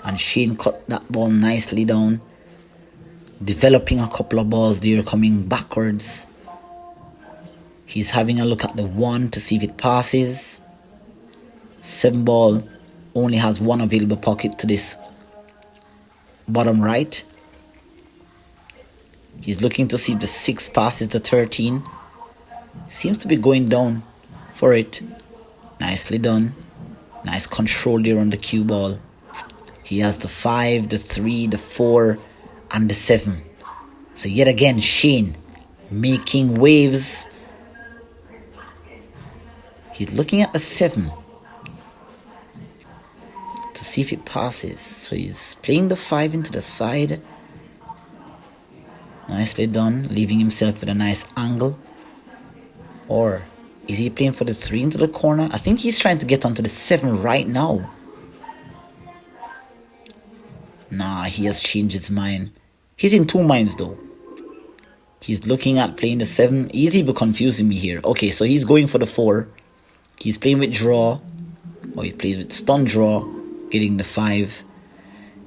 And Shane cut that ball nicely down. Developing a couple of balls there, coming backwards. He's having a look at the 1 to see if it passes. 7 ball only has 1 available pocket to this bottom right. He's looking to see if the 6 passes the 13. Seems to be going down for it. Nicely done. Nice control there on the cue ball. He has the 5, the 3, the 4, and the 7. So yet again, Shane making waves. He's looking at the 7 to see if it passes. So he's playing the 5 into the side. Nicely done, leaving himself with a nice angle. Or is he playing for the 3 into the corner? I think he's trying to get onto the 7 right now. Nah, he has changed his mind. He's in 2 minds though. He's looking at playing the 7. He's even confusing me here. Okay, so he's going for the 4. He's playing with draw. Or he plays with stun draw. Getting the 5.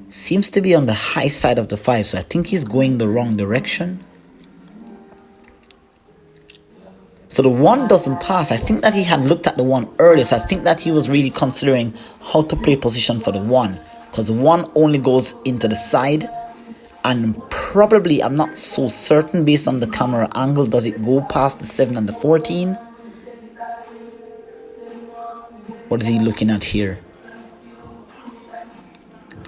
Seems to be on the high side of the 5. So I think he's going the wrong direction. So the 1 doesn't pass. I think that he had looked at the 1 earlier. So I think that he was really considering how to play position for the 1. Because the 1 only goes into the side. And probably, I'm not so certain based on the camera angle, does it go past the 7 and the 14? What is he looking at here?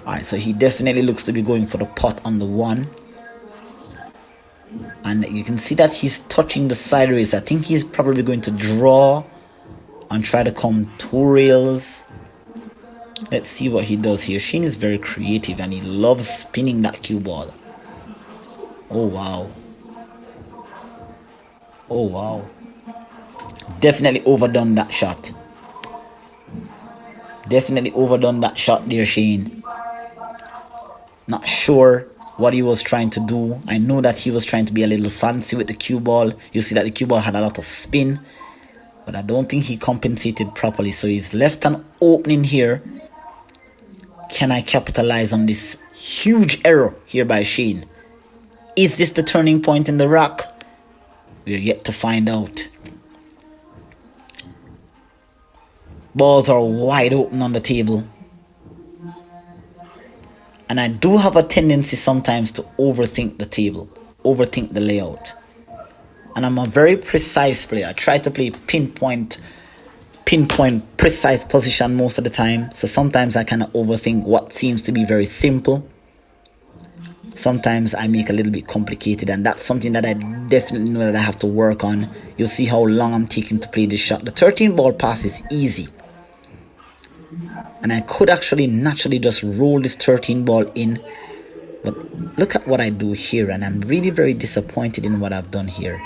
Alright, so he definitely looks to be going for the pot on the 1. And you can see that he's touching the sideways. I think he's probably going to draw and try to come 2 rails. Let's see what he does here. Shane is very creative and he loves spinning that cue ball. Oh wow. Oh wow. Definitely overdone that shot. Definitely overdone that shot there, Shane. Not sure what he was trying to do. I know that he was trying to be a little fancy with the cue ball. You see that the cue ball had a lot of spin. but I don't think he compensated properly, so he's left an opening here. Can I capitalize on this huge error here by Shane? Is this the turning point in the rock? We're yet to find out. Balls are wide open on the table. And I do have a tendency sometimes to overthink the table, overthink the layout. And I'm a very precise player. I try to play pinpoint precise position most of the time. So sometimes I kind of overthink what seems to be very simple. Sometimes I make a little bit complicated, and that's something that I definitely know that I have to work on. You'll see how long I'm taking to play this shot. The 13 ball pass is easy. And I could actually naturally just roll this 13 ball in. But look at what I do here, and I'm really very disappointed in what I've done here.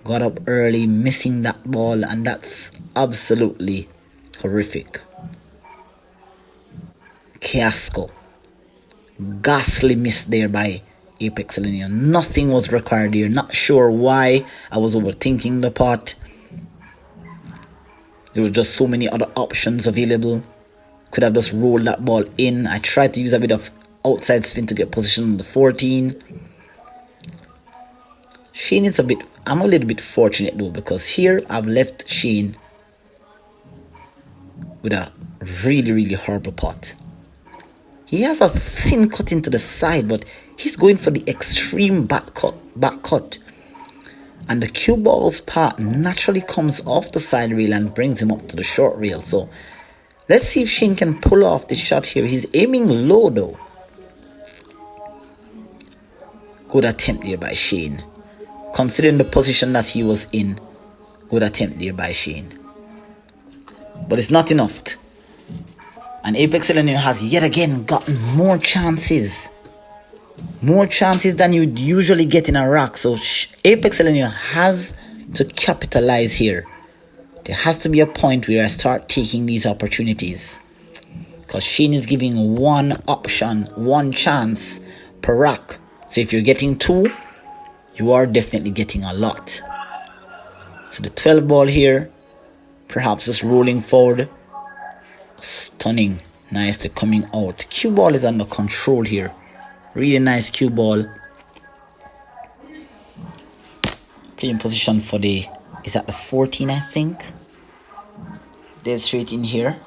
Got up early, missing that ball, and that's absolutely horrific. Fiasco. Ghastly miss there by ApexElgenio. Nothing was required here. Not sure why. I was overthinking the pot. There were just so many other options available. Could have just rolled that ball in. I tried to use a bit of outside spin to get position on the 14. Shane is I'm a little bit fortunate though, because here I've left Shane with a really, really horrible pot. He has a thin cut into the side, but he's going for the extreme back cut. And the cue ball's part naturally comes off the side rail and brings him up to the short rail. So let's see if Shane can pull off this shot here. He's aiming low though. Good attempt there by Shane. Considering the position that he was in, good attempt there by Shane. But it's not enough. And ApexElgenio has yet again gotten more chances. More chances than you'd usually get in a rack. So ApexElgenio has to capitalize here. There has to be a point where I start taking these opportunities. Because Shane is giving one option, one chance per rack. So if you're getting two, you are definitely getting a lot. So the 12 ball here, perhaps just rolling forward. Stunning. Nicely coming out. Cue ball is under control here. Really nice cue ball. Playing position for is that the 14, I think? Dead straight in here.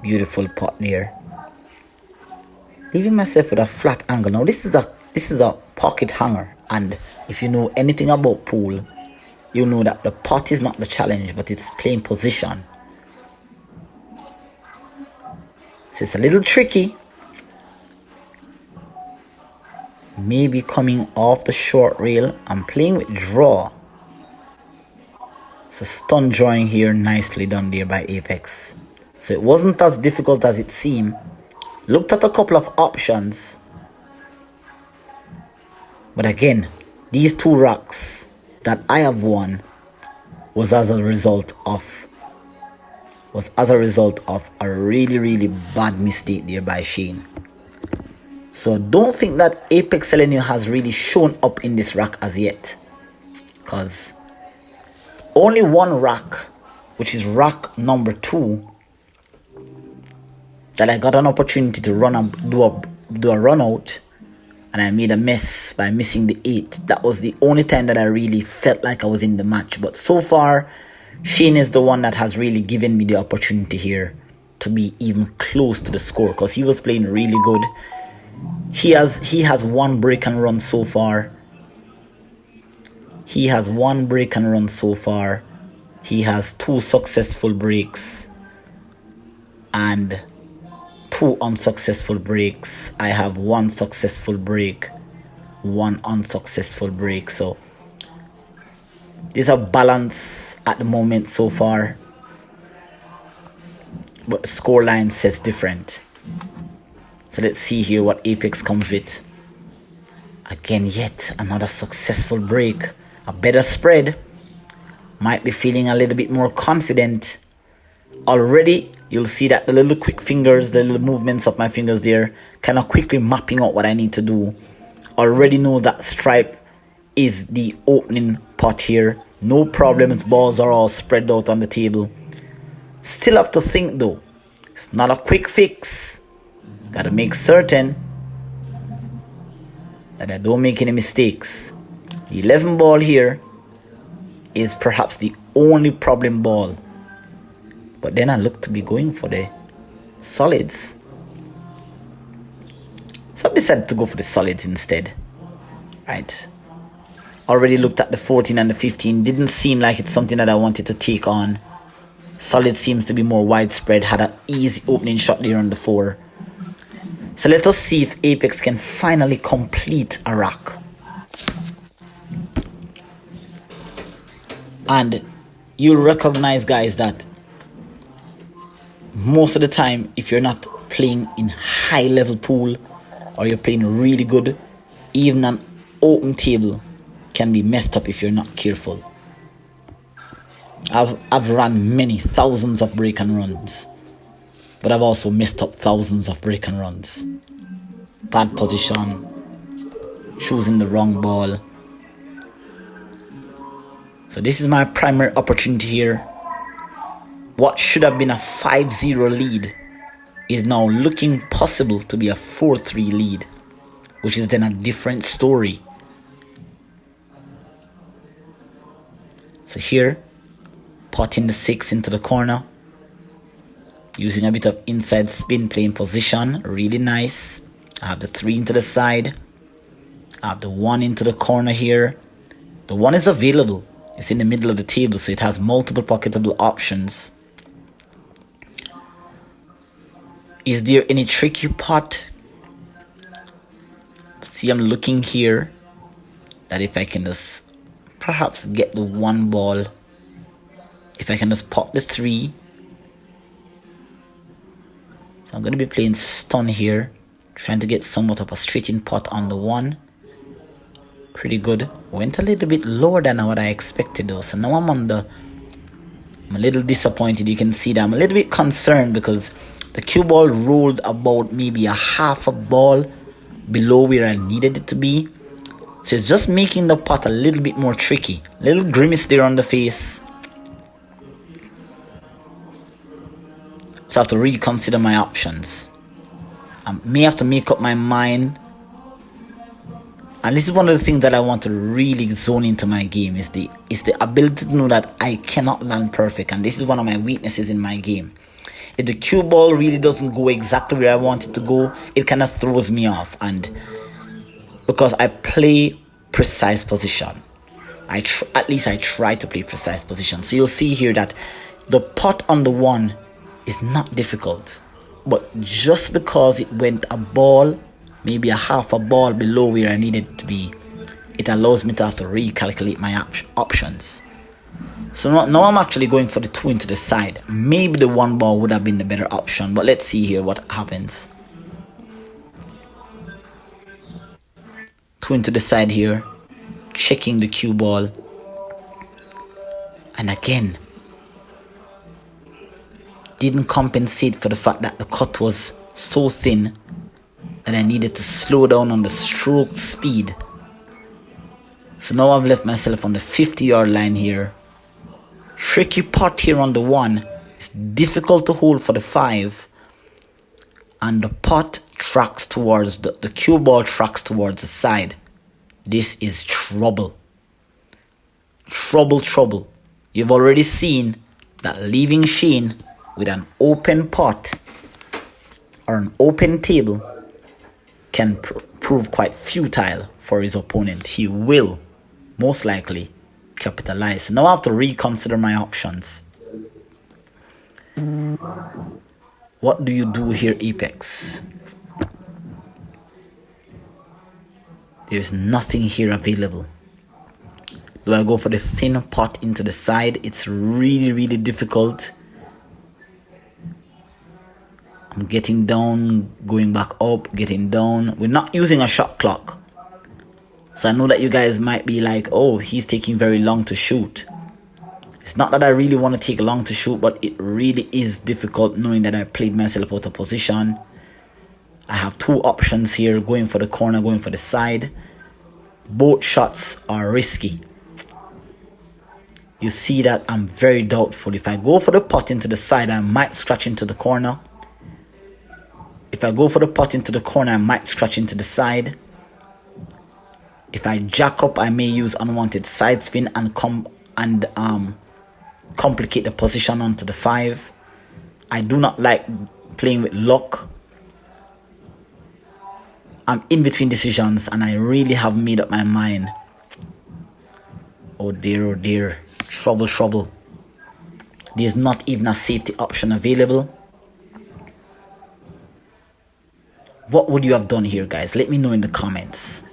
Beautiful pot there. Leaving myself with a flat angle. Now this is a pocket hanger, and if you know anything about pool, you know that the pot is not the challenge, but it's playing position. So it's a little tricky. Maybe coming off the short rail. I'm playing with draw. So stun drawing here, nicely done there by Apex. So it wasn't as difficult as it seemed. Looked at a couple of options. But again, these two rocks that I have won was as a result of a really, really bad mistake there by Shane. So don't think that ApexElgenio has really shown up in this rack as yet. Because only one rack, which is rack number 2, that I got an opportunity to run and do a run out, and I made a mess by missing the 8. That was the only time that I really felt like I was in the match. But so far, Shane is the one that has really given me the opportunity here to be even close to the score, because he was playing really good. He has one break and run so far. He has 2 successful breaks and 2 unsuccessful breaks. I have 1 successful break, 1 unsuccessful break. So there's a balance at the moment so far, but the scoreline says different. So let's see here what Apex comes with. Again, yet another successful break, a better spread. Might be feeling a little bit more confident. Already, you'll see that the little quick fingers, the little movements of my fingers there, kind of quickly mapping out what I need to do. already know that stripe is the opening pot here. No problems, balls are all spread out on the table. Still have to think though. It's not a quick fix. Gotta make certain that I don't make any mistakes. The 11 ball here is perhaps the only problem ball. But then I look to be going for the solids. So I decided to go for the solids instead. Right. Already looked at the 14 and the 15. Didn't seem like it's something that I wanted to take on. Solid seems to be more widespread. Had an easy opening shot there on the 4. So let us see if Apex can finally complete a rack. And you'll recognize, guys, that most of the time, if you're not playing in high level pool or you're playing really good, even an open table can be messed up if you're not careful. I've run many thousands of break and runs, but I've also messed up thousands of break and runs. Bad position, choosing the wrong ball. So this is my primary opportunity here. What should have been a 5-0 lead is now looking possible to be a 4-3 lead, which is then a different story. So here, potting the 6 into the corner, using a bit of inside spin, playing position, really nice. I have the 3 into the side, I have the 1 into the corner here. The 1 is available, it's in the middle of the table, so it has multiple pocketable options. Is there any tricky pot? See, I'm looking here that if I can just perhaps get the 1 ball, if I can just pop the 3. So I'm going to be playing stun here, trying to get somewhat of a straight in pot on the 1. Pretty good. Went a little bit lower than what I expected though, so now I'm a little disappointed. You can see that I'm a little bit concerned because the cue ball rolled about maybe a half a ball below where I needed it to be. So it's just making the pot a little bit more tricky. Little grimace there on the face. So I have to reconsider my options. I may have to make up my mind. And this is one of the things that I want to really zone into my game, is the ability to know that I cannot land perfect. And this is one of my weaknesses in my game. If the cue ball really doesn't go exactly where I want it to go, it kind of throws me off. And because I play precise position, at least I try to play precise position. So you'll see here that the pot on the 1 is not difficult, but just because it went a ball, maybe a half a ball below where I needed it to be, it allows me to have to recalculate my options. So now I'm actually going for the 2 into the side. Maybe the 1 ball would have been the better option, but let's see here what happens. 2 into the side here, checking the cue ball, and again didn't compensate for the fact that the cut was so thin that I needed to slow down on the stroke speed. So now I've left myself on the 50-yard line here. Tricky pot here on the 1. It's difficult to hold for the 5. And the pot tracks towards the cue ball tracks towards the side. This is trouble. Trouble. You've already seen that leaving Shane with an open pot or an open table can prove quite futile for his opponent. He will most likely capitalize. So now I have to reconsider my options. What do you do here, Apex? There's nothing here available. Do I go for the thin pot into the side? It's really difficult. I'm getting down, going back up, getting down. We're not using a shot clock. So I know that you guys might be like, oh, he's taking very long to shoot. It's not that I really want to take long to shoot, but it really is difficult knowing that I played myself out of position. I have 2 options here, going for the corner, going for the side. Both shots are risky. You see that I'm very doubtful. If I go for the pot into the side, I might scratch into the corner. If I go for the pot into the corner, I might scratch into the side. If I jack up, I may use unwanted side spin and complicate the position onto the 5. I do not like playing with luck. I'm in between decisions and I really have made up my mind. Oh dear, oh dear. Trouble, trouble. There's not even a safety option available. What would you have done here, guys? Let me know in the comments.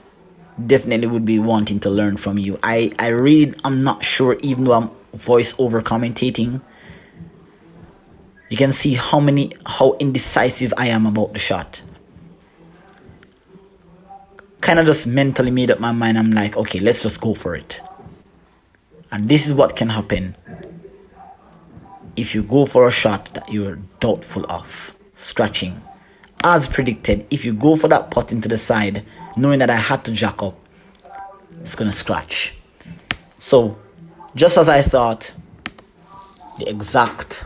Definitely would be wanting to learn from you. I'm not sure, even though I'm voice over commentating. You can see how indecisive I am about the shot. Kind of just mentally made up my mind. I'm like, okay, let's just go for it. And this is what can happen if you go for a shot that you're doubtful of. Scratching. As predicted, if you go for that pot into the side, knowing that I had to jack up, it's gonna scratch. So, just as I thought, the exact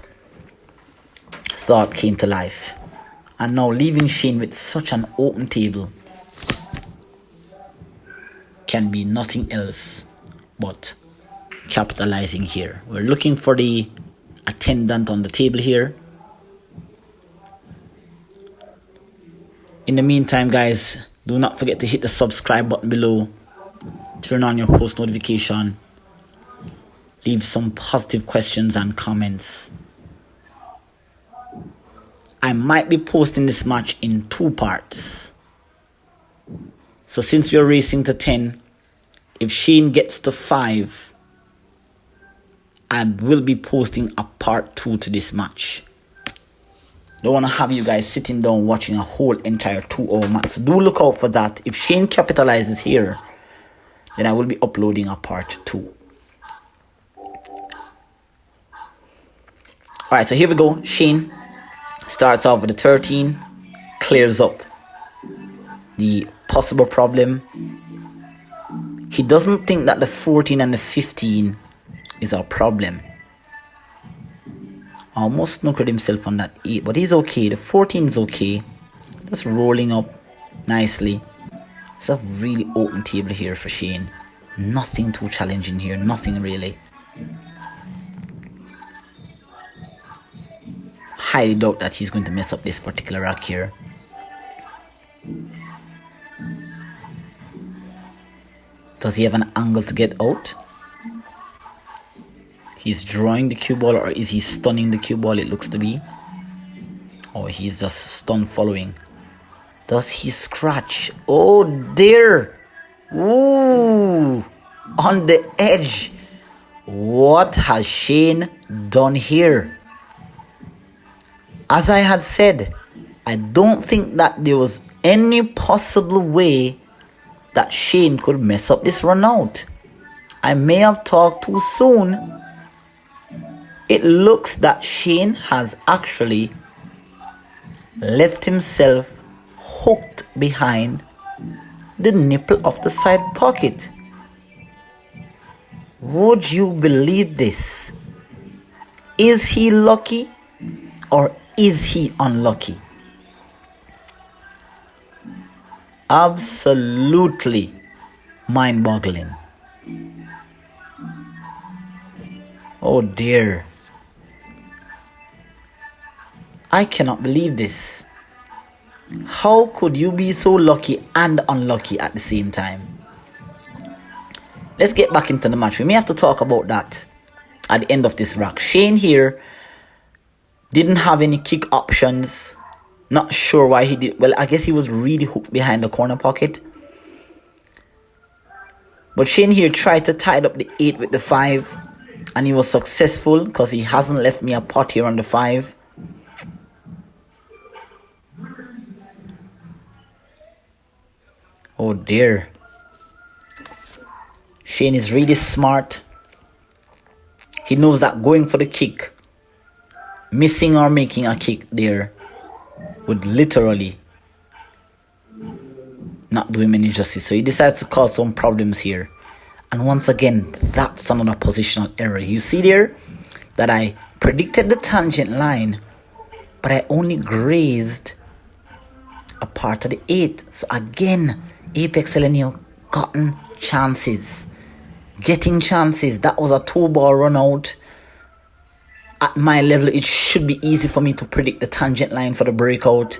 thought came to life. And now leaving Shane with such an open table can be nothing else but capitalizing here. We're looking for the attendant on the table here. In the meantime, guys, do not forget to hit the subscribe button below, turn on your post notification, leave some positive questions and comments. I might be posting this match in 2 parts. So since we're racing to 10, if Shane gets to 5, I will be posting a part 2 to this match. Don't want to have you guys sitting down watching a whole entire 2-hour match. So do look out for that. If Shane capitalizes here, then I will be uploading a part 2. Alright, so here we go. Shane starts off with a 13, clears up the possible problem. He doesn't think that the 14 and the 15 is a problem. Almost snookered himself on that 8, but he's okay. The 14 is okay. Just rolling up nicely. It's a really open table here for Shane. Nothing too challenging here. Nothing really. Highly doubt that he's going to mess up this particular rack here. Does he have an angle to get out? He's drawing the cue ball, or is he stunning the cue ball? It looks to be. Or he's just stun following. Does he scratch? Oh dear. Ooh. On the edge. What has Shane done here? As I had said, I don't think that there was any possible way that Shane could mess up this run out. I may have talked too soon. It looks that Shane has actually left himself hooked behind the nipple of the side pocket. Would you believe this? Is he lucky or is he unlucky? Absolutely mind-boggling. Oh dear. I cannot believe this. How could you be so lucky and unlucky at the same time? Let's get back into the match. We may have to talk about that at the end of this rack. Shane here didn't have any kick options. Not sure why he did. Well, I guess he was really hooked behind the corner pocket. But Shane here tried to tie up the 8 with the 5. And he was successful because he hasn't left me a pot here on the 5. Oh dear. Shane is really smart. He knows that going for the kick, missing or making a kick there, would literally not doing many justice. So he decides to cause some problems here. And once again, that's another positional error. You see there that I predicted the tangent line, but I only grazed a part of the 8. So again, ApexElgenio gotten chances. Getting chances. That was a 2-ball run out. At my level, it should be easy for me to predict the tangent line for the breakout.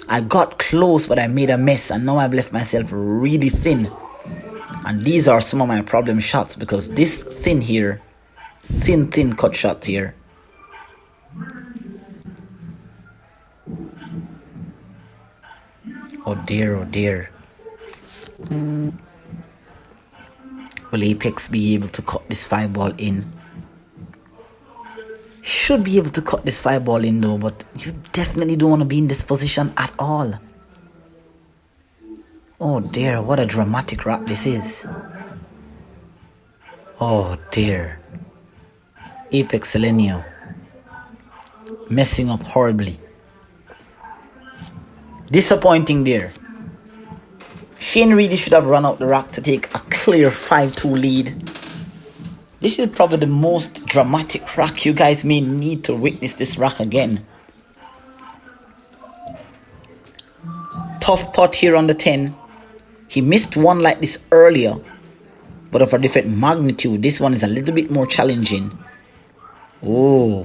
I got close, but I made a mess, and now I've left myself really thin. And these are some of my problem shots, because this thin here, thin cut shots here, oh dear. Will Apex be able to cut this 5-ball in? Should be able to cut this 5-ball in though, but you definitely don't want to be in this position at all. Oh dear, what a dramatic rock this is. Oh dear. ApexElgenio messing up horribly. Disappointing there. Shane really should have run out the rock to take a clear 5-2 lead. This is probably the most dramatic rock. You guys may need to witness this rock again. Tough pot here on the 10. He missed one like this earlier, but of a different magnitude. This one is a little bit more challenging. Oh,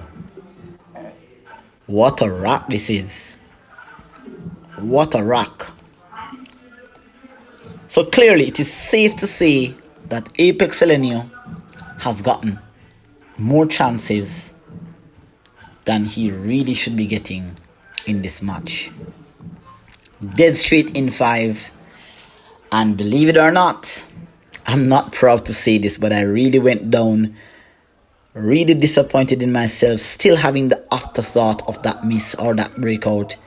what a rock this is. What a rock. So clearly it is safe to say that ApexElgenio has gotten more chances than he really should be getting in this match. Dead straight in 5. And believe it or not, I'm not proud to say this, but I really went down, really disappointed in myself, still having the afterthought of that miss or that breakout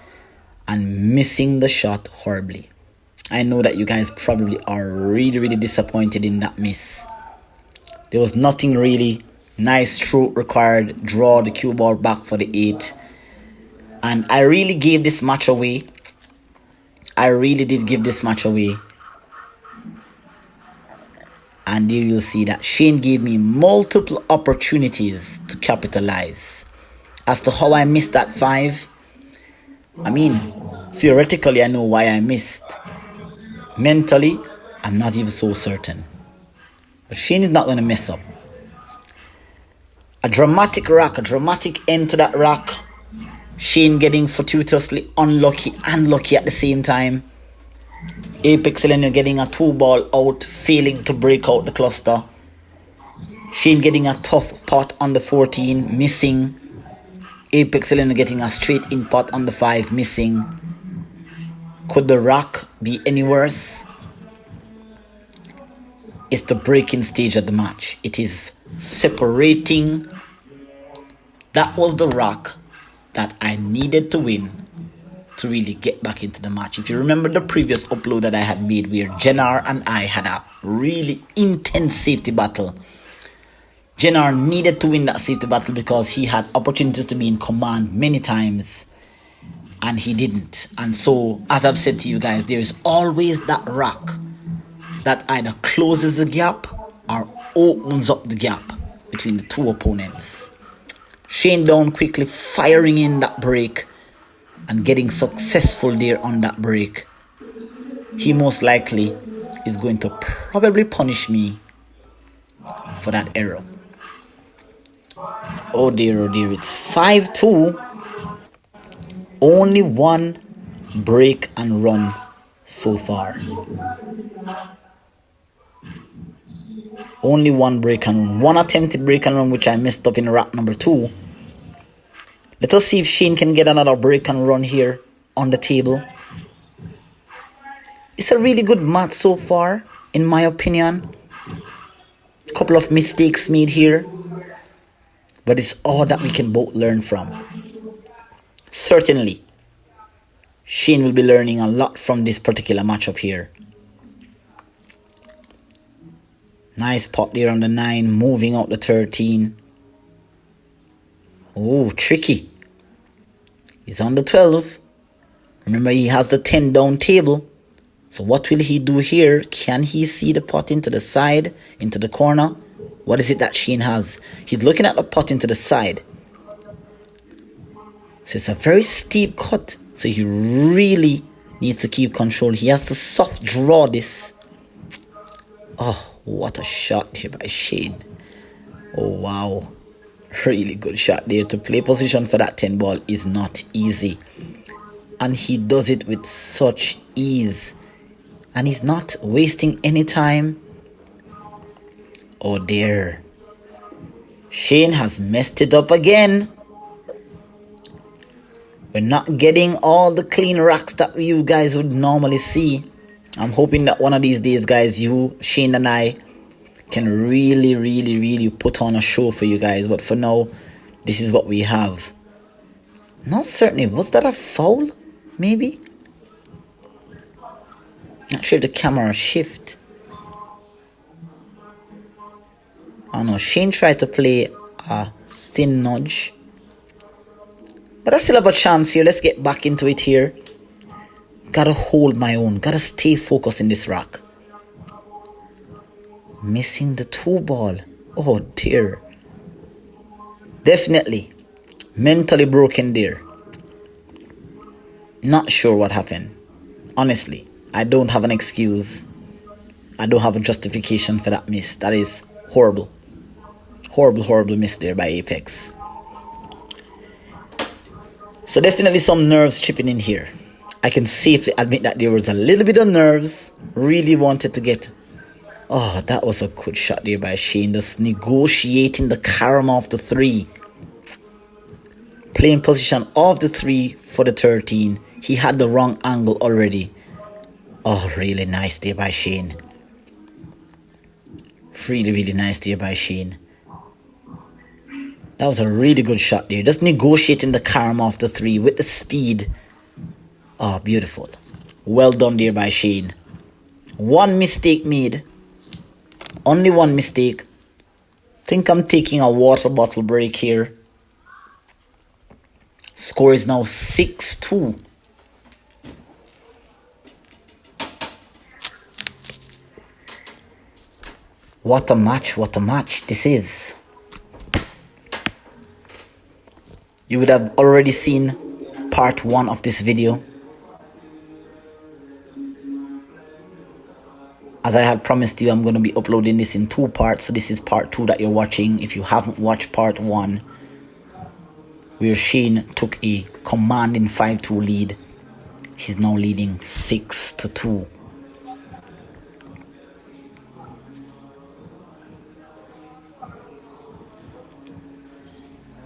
and missing the shot horribly. I know that you guys probably are really disappointed in that miss. There was nothing really nice stroke required. Draw the cue ball back for the 8. And I really gave this match away. I really did give this match away. And you will see that Shane gave me multiple opportunities to capitalize. As to how I missed that 5, I mean, theoretically I know why I missed. Mentally, I'm not even so certain. But Shane is not going to mess up. A dramatic rock, a dramatic end to that rock. Shane getting fortuitously unlucky and lucky at the same time. ApexElgenio getting a 2-ball out, failing to break out the cluster. Shane getting a tough pot on the 14, missing. ApexElgenio getting a straight in pot on the 5, missing. Could the rock be any worse? It's the breaking stage of the match. It is separating. That was the rock that I needed to win to really get back into the match. If you remember the previous upload that I had made where Jennar and I had a really intense safety battle. Jennar needed to win that safety battle because he had opportunities to be in command many times and he didn't. And so, as I've said to you guys, there is always that rock that either closes the gap or opens up the gap between the two opponents. Shane down quickly, firing in that break and getting successful there on that break. He most likely is going to probably punish me for that error. Oh dear, it's 5-2. Only one break and run so far. Only one break and run. One attempted break and run which I messed up in rack number 2. Let us see if Shane can get another break and run here on the table. It's a really good match so far, in my opinion. A couple of mistakes made here, but it's all that we can both learn from. Certainly, Shane will be learning a lot from this particular matchup here. Nice pot there on the 9, moving out the 13. Oh, tricky. He's on the 12. Remember, he has the 10 down table. So what will he do here? Can he see the pot into the side, into the corner? What is it that Shane has? He's looking at the pot into the side. So it's a very steep cut. So he really needs to keep control. He has to soft draw this. Oh, what a shot here by Shane. Oh, wow. Really good shot there. To play position for that 10 ball is not easy. And he does it with such ease. And he's not wasting any time. Oh dear. Shane has messed it up again. We're not getting all the clean racks that you guys would normally see. I'm hoping that one of these days, guys, you, Shane and I can really put on a show for you guys. But for now, this is what we have. Not certainly. Was that a foul? Maybe? Not sure if the camera shift. I don't know. Shane tried to play a thin nudge. But I still have a chance here. Let's get back into it here. Gotta hold my own. Gotta stay focused in this rack. Missing the 2 ball. Oh dear. Definitely mentally broken there. Not sure what happened. Honestly, I don't have an excuse. I don't have a justification for that miss. That is horrible. Horrible miss there by Apex. So definitely some nerves chipping in here. I can safely admit that there was a little bit of nerves. Really wanted to get... Oh, that was a good shot there by Shane. Just negotiating the carom off the 3. Playing position of the 3 for the 13. He had the wrong angle already. Oh, really nice there by Shane. Really nice there by Shane. That was a really good shot there. Just negotiating the carom off the 3 with the speed. Oh, beautiful. Well done there by Shane. One mistake made. Only one mistake. Think I'm taking a water bottle break here. Score is now 6-2. What a match this is. You would have already seen part 1 of this video. As I had promised you, I'm going to be uploading this in 2 parts. So this is part 2 that you're watching. If you haven't watched part 1, where Shane took a commanding 5-2 lead. He's now leading 6-2.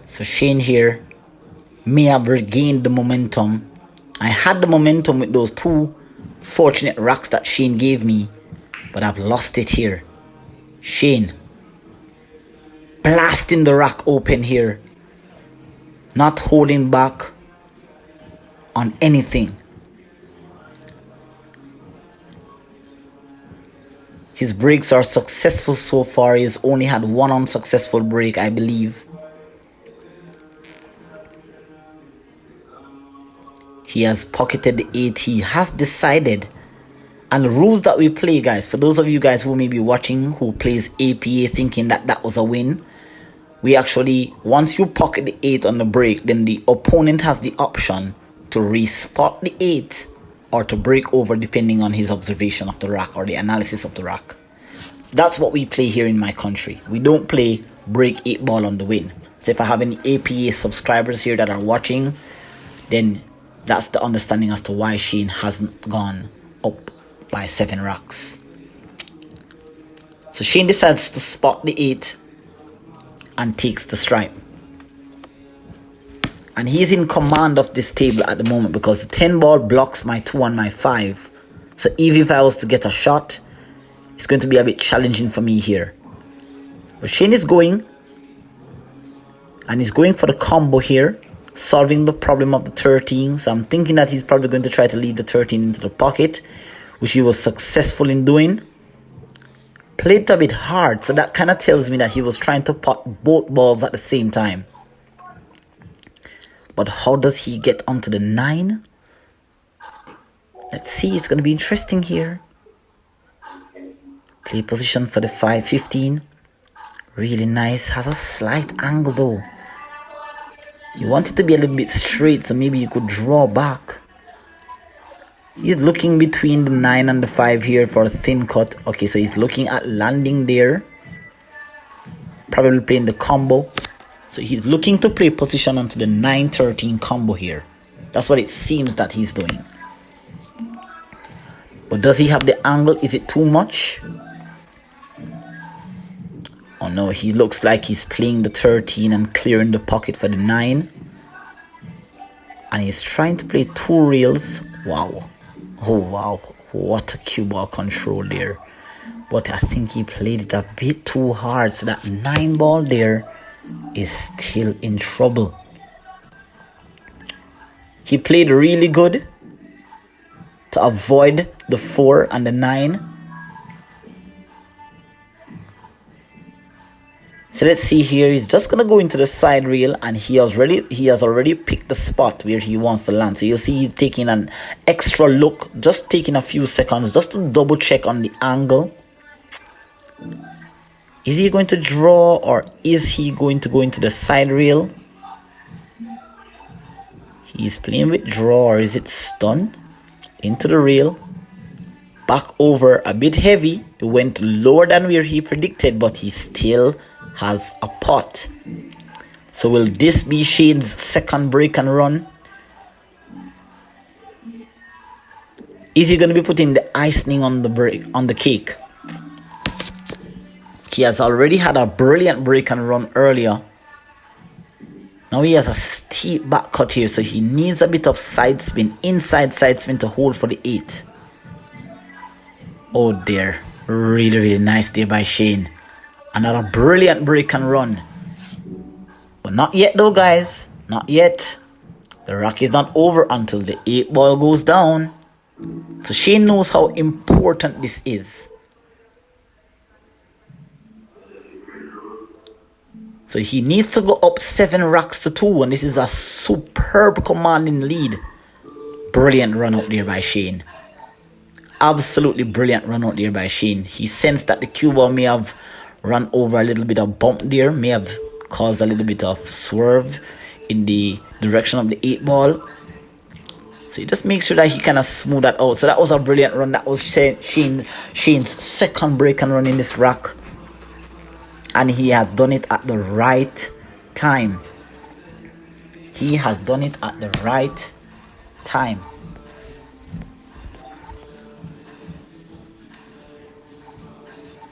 So Shane here may have regained the momentum. I had the momentum with those 2 fortunate racks that Shane gave me, but I've lost it here. Shane blasting the rack open here. Not holding back on anything. His breaks are successful so far. He's only had 1 unsuccessful break, I believe. He has pocketed the 8. He has decided. And the rules that we play, guys, for those of you guys who may be watching who plays APA thinking that that was a win, we actually, once you pocket the 8 on the break, then the opponent has the option to respot the 8 or to break over depending on his observation of the rack or the analysis of the rack. So that's what we play here in my country. We don't play break 8 ball on the win. So if I have any APA subscribers here that are watching, then that's the understanding as to why Shane hasn't gone up by 7 racks. So Shane decides to spot the 8 and takes the stripe. And he's in command of this table at the moment because the 10 ball blocks my 2 and my 5. So even if I was to get a shot, it's going to be a bit challenging for me here. But Shane is going. And he's going for the combo here, solving the problem of the 13. So I'm thinking that he's probably going to try to leave the 13 into the pocket, which he was successful in doing. Played a bit hard, so that kind of tells me that he was trying to pot both balls at the same time. But how does he get onto the 9? Let's see, it's going to be interesting here. Play position for the 5-15. Really nice. Has a slight angle though. You want it to be a little bit straight, so maybe you could draw back. He's looking between the 9 and the 5 here for a thin cut. Okay, so he's looking at landing there. Probably playing the combo. So he's looking to play position onto the 9-13 combo here. That's what it seems that he's doing. But does he have the angle? Is it too much? Oh no, he looks like he's playing the 13 and clearing the pocket for the 9. And he's trying to play 2 reels. Wow. Oh wow, what a cue ball control there. But I think he played it a bit too hard, so that 9 ball there is still in trouble. He played really good to avoid the 4 and the 9. So let's see here, he's just gonna go into the side rail, and he has already picked the spot where he wants to land. So you'll see he's taking an extra look, just taking a few seconds just to double check on the angle. Is he going to draw, or is he going to go into the side rail? He's playing with draw, or is it stun? Into the rail, back over a bit heavy. It went lower than where he predicted, but he still has a pot. So will this be Shane's second break and run? Is he going to be putting the icing on the cake? He has already had a brilliant break and run earlier. Now he has a steep back cut here, so he needs a bit of side spin, inside side spin to hold for the 8. Oh dear, really nice there by Shane. Another brilliant break and run. But not yet though, guys. Not yet. The rack is not over until the 8 ball goes down. So Shane knows how important this is. So he needs to go up 7 racks to 2. And this is a superb commanding lead. Brilliant run out there by Shane. Absolutely brilliant run out there by Shane. He sensed that the cue ball may have run over a little bit of bump there, may have caused a little bit of swerve in the direction of the 8 ball. So he just makes sure that he kind of smooth that out. So that was a brilliant run. That was Shane's second break and run in this rack. And he has done it at the right time. He has done it at the right time.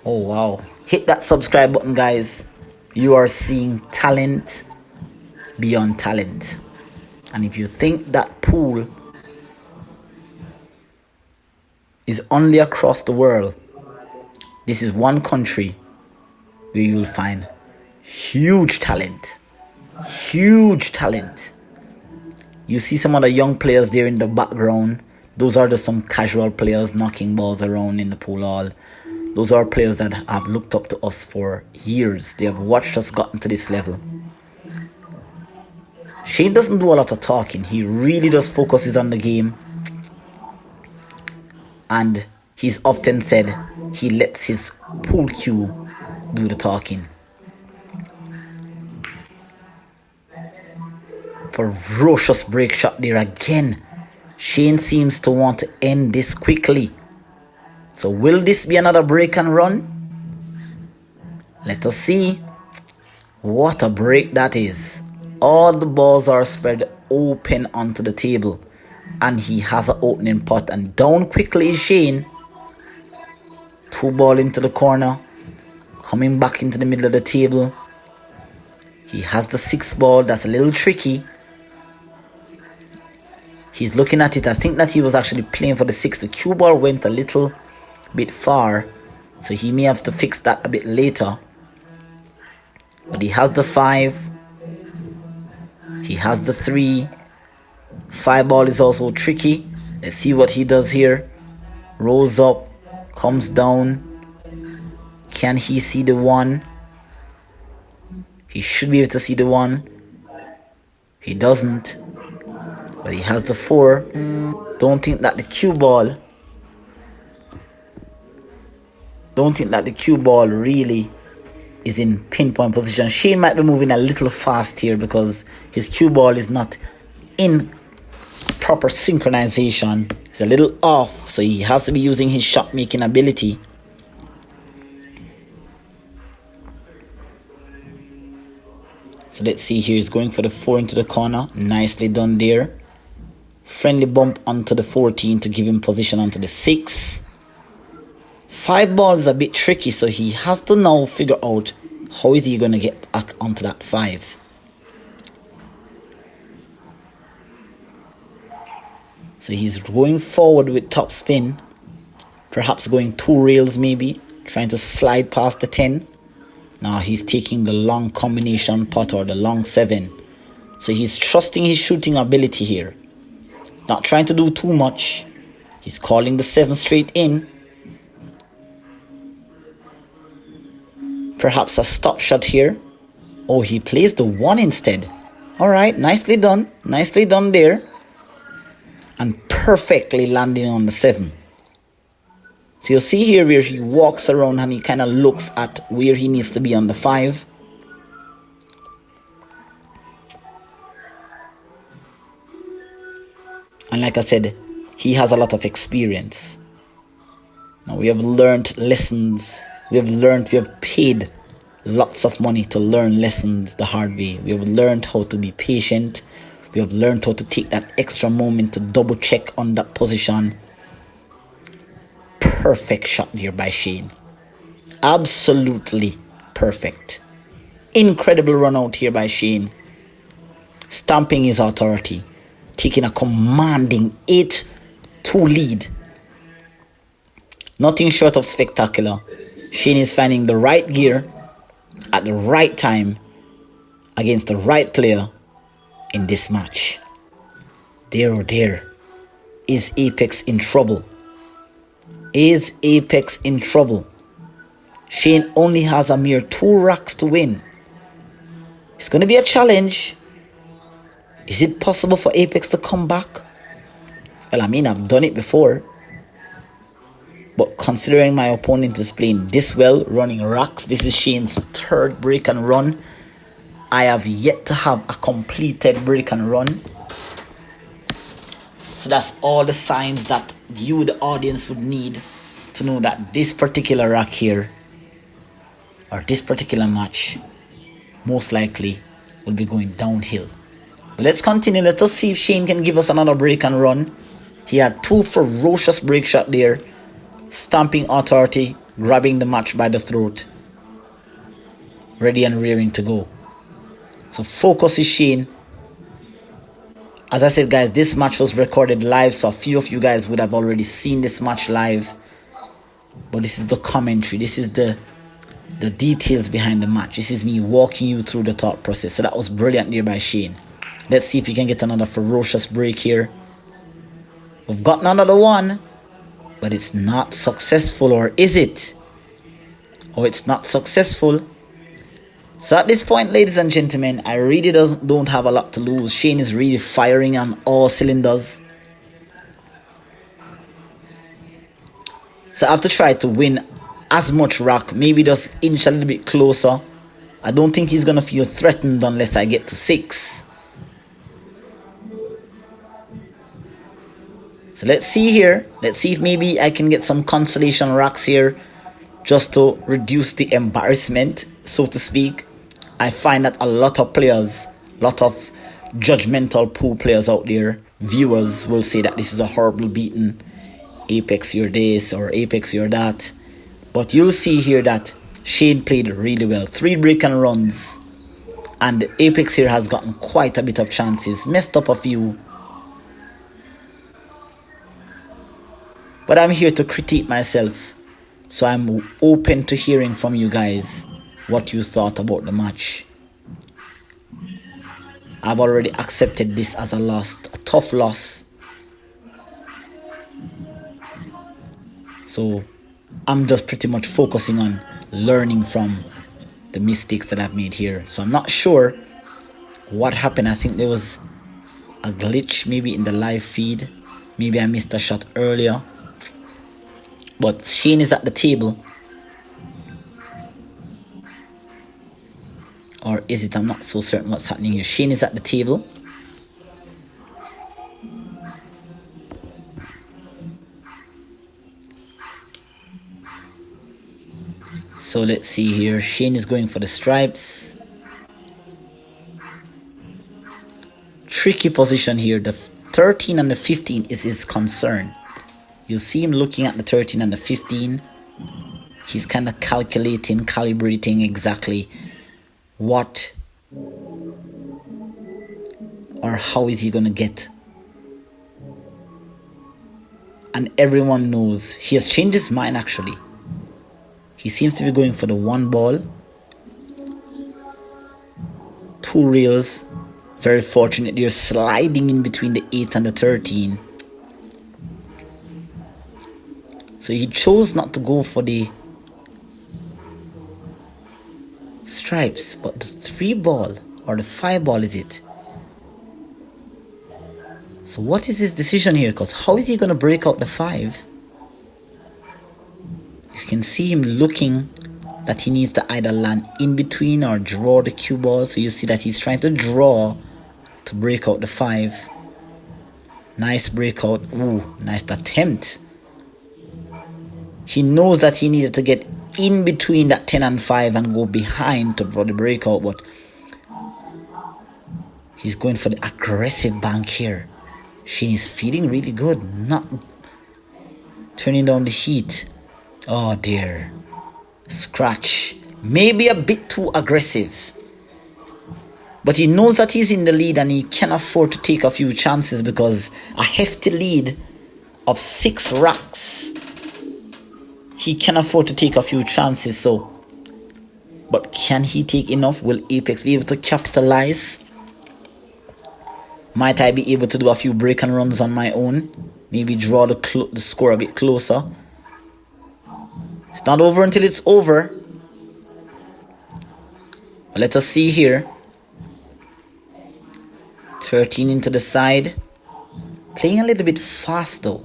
Oh wow. Hit that subscribe button, guys. You are seeing talent beyond talent. And if you think that pool is only across the world, this is one country where you will find huge talent. Huge talent. You see some of the young players there in the background. Those are just some casual players knocking balls around in the pool hall. Those are players that have looked up to us for years. They have watched us gotten to this level. Shane doesn't do a lot of talking. He really just focuses on the game. And he's often said he lets his pool cue do the talking. Ferocious break shot there again. Shane seems to want to end this quickly. So will this be another break and run? Let us see. What a break that is. All the balls are spread open onto the table. And he has an opening pot. And down quickly is Shane. 2 ball into the corner. Coming back into the middle of the table. He has the 6 ball. That's a little tricky. He's looking at it. I think that he was actually playing for the 6. The cue ball went a little bit far, so he may have to fix that a bit later. But he has the 5. He has the 3. 5 ball is also tricky. Let's see what he does here. Rolls up, comes down. Can he see the 1? He should be able to see the 1. He doesn't. But he has the 4. Don't think that the cue ball really is in pinpoint position. Shane might be moving a little fast here because his cue ball is not in proper synchronization. It's a little off, so he has to be using his shot making ability. So let's see here, he's going for the 4 into the corner. Nicely done there. Friendly bump onto the 14 to give him position onto the 6. 5 ball is a bit tricky, so he has to now figure out how is he going to get back onto that 5. So he's going forward with top spin, perhaps going 2 rails maybe, trying to slide past the 10. Now he's taking the long combination putt or the long 7. So he's trusting his shooting ability here. Not trying to do too much. He's calling the 7 straight in. Perhaps a stop shot here. Oh, he plays the 1 instead. Alright, nicely done. Nicely done there. And perfectly landing on the 7. So you'll see here where he walks around and he kind of looks at where he needs to be on the 5. And like I said, he has a lot of experience. Now we have learned lessons. We have paid lots of money to learn lessons the hard way. We have learned how to be patient. We have learned how to take that extra moment to double check on that position. Perfect shot there by Shane. Absolutely perfect. Incredible run out here by Shane. Stamping his authority. Taking a commanding 8-2 lead. Nothing short of spectacular. Shane is finding the right gear at the right time against the right player in this match. There. Is Apex in trouble? Is Apex in trouble? Shane only has a mere 2 racks to win. It's going to be a challenge. Is it possible for Apex to come back? Well, I mean, I've done it before. But considering my opponent is playing this well, running racks, this is Shane's 3rd break and run. I have yet to have a completed break and run. So that's all the signs that you, the audience, would need to know that this particular rack here, or this particular match, most likely will be going downhill. But let's continue. Let us see if Shane can give us another break and run. He had 2 ferocious break shots there. Stamping authority, grabbing the match by the throat. Ready and rearing to go. So focus is Shane. As I said, guys, this match was recorded live, so a few of you guys would have already seen this match live. But this is the commentary. This is the details behind the match. This is me walking you through the thought process. So that was brilliant there by Shane. Let's see if we can get another ferocious break here. We've gotten another one. But it's not successful, or is it? Oh, it's not successful. So at this point, ladies and gentlemen, I really don't have a lot to lose. Shane is really firing on all cylinders. So I have to try to win as much rack. Maybe just inch a little bit closer. I don't think he's going to feel threatened unless I get to 6. So let's see here. Let's see if maybe I can get some consolation racks here just to reduce the embarrassment, so to speak. I find that a lot of players, a lot of judgmental pool players out there, viewers will say that this is a horrible beating. Apex you're this or Apex you're that. But you'll see here that Shane played really well. 3 break and runs. And Apex here has gotten quite a bit of chances. Messed up a few. But I'm here to critique myself. So I'm open to hearing from you guys what you thought about the match. I've already accepted this as a loss, a tough loss. So I'm just pretty much focusing on learning from the mistakes that I've made here. So I'm not sure what happened. I think there was a glitch maybe in the live feed. Maybe I missed a shot earlier. But Shane is at the table. Or is it? I'm not so certain what's happening here. Shane is at the table. So let's see here. Shane is going for the stripes. Tricky position here. The 13 and the 15 is his concern. You see him looking at the 13 and the 15. He's kind of calculating, calibrating exactly what or how is he going to get. And everyone knows he has changed his mind actually. He seems to be going for the one ball. Two rails. Very fortunate. They're sliding in between the 8 and the 13. So he chose not to go for the stripes, but the 3 ball or the 5 ball is it? So what is his decision here? Because how is he going to break out the 5? You can see him looking that he needs to either land in between or draw the cue ball. So you see that he's trying to draw to break out the 5. Nice breakout. Ooh, nice attempt. He knows that he needed to get in between that 10 and 5 and go behind to for the breakout, but he's going for the aggressive bank here. Shane is feeling really good, not turning down the heat. Oh dear. Scratch. Maybe a bit too aggressive. But he knows that he's in the lead and he can afford to take a few chances because a hefty lead of 6 racks. He can afford to take a few chances. So, but can he take enough? Will Apex be able to capitalize? Might I be able to do a few break and runs on my own? Maybe draw the score a bit closer. It's not over until it's over. But let us see here. 13 into the side. Playing a little bit fast though.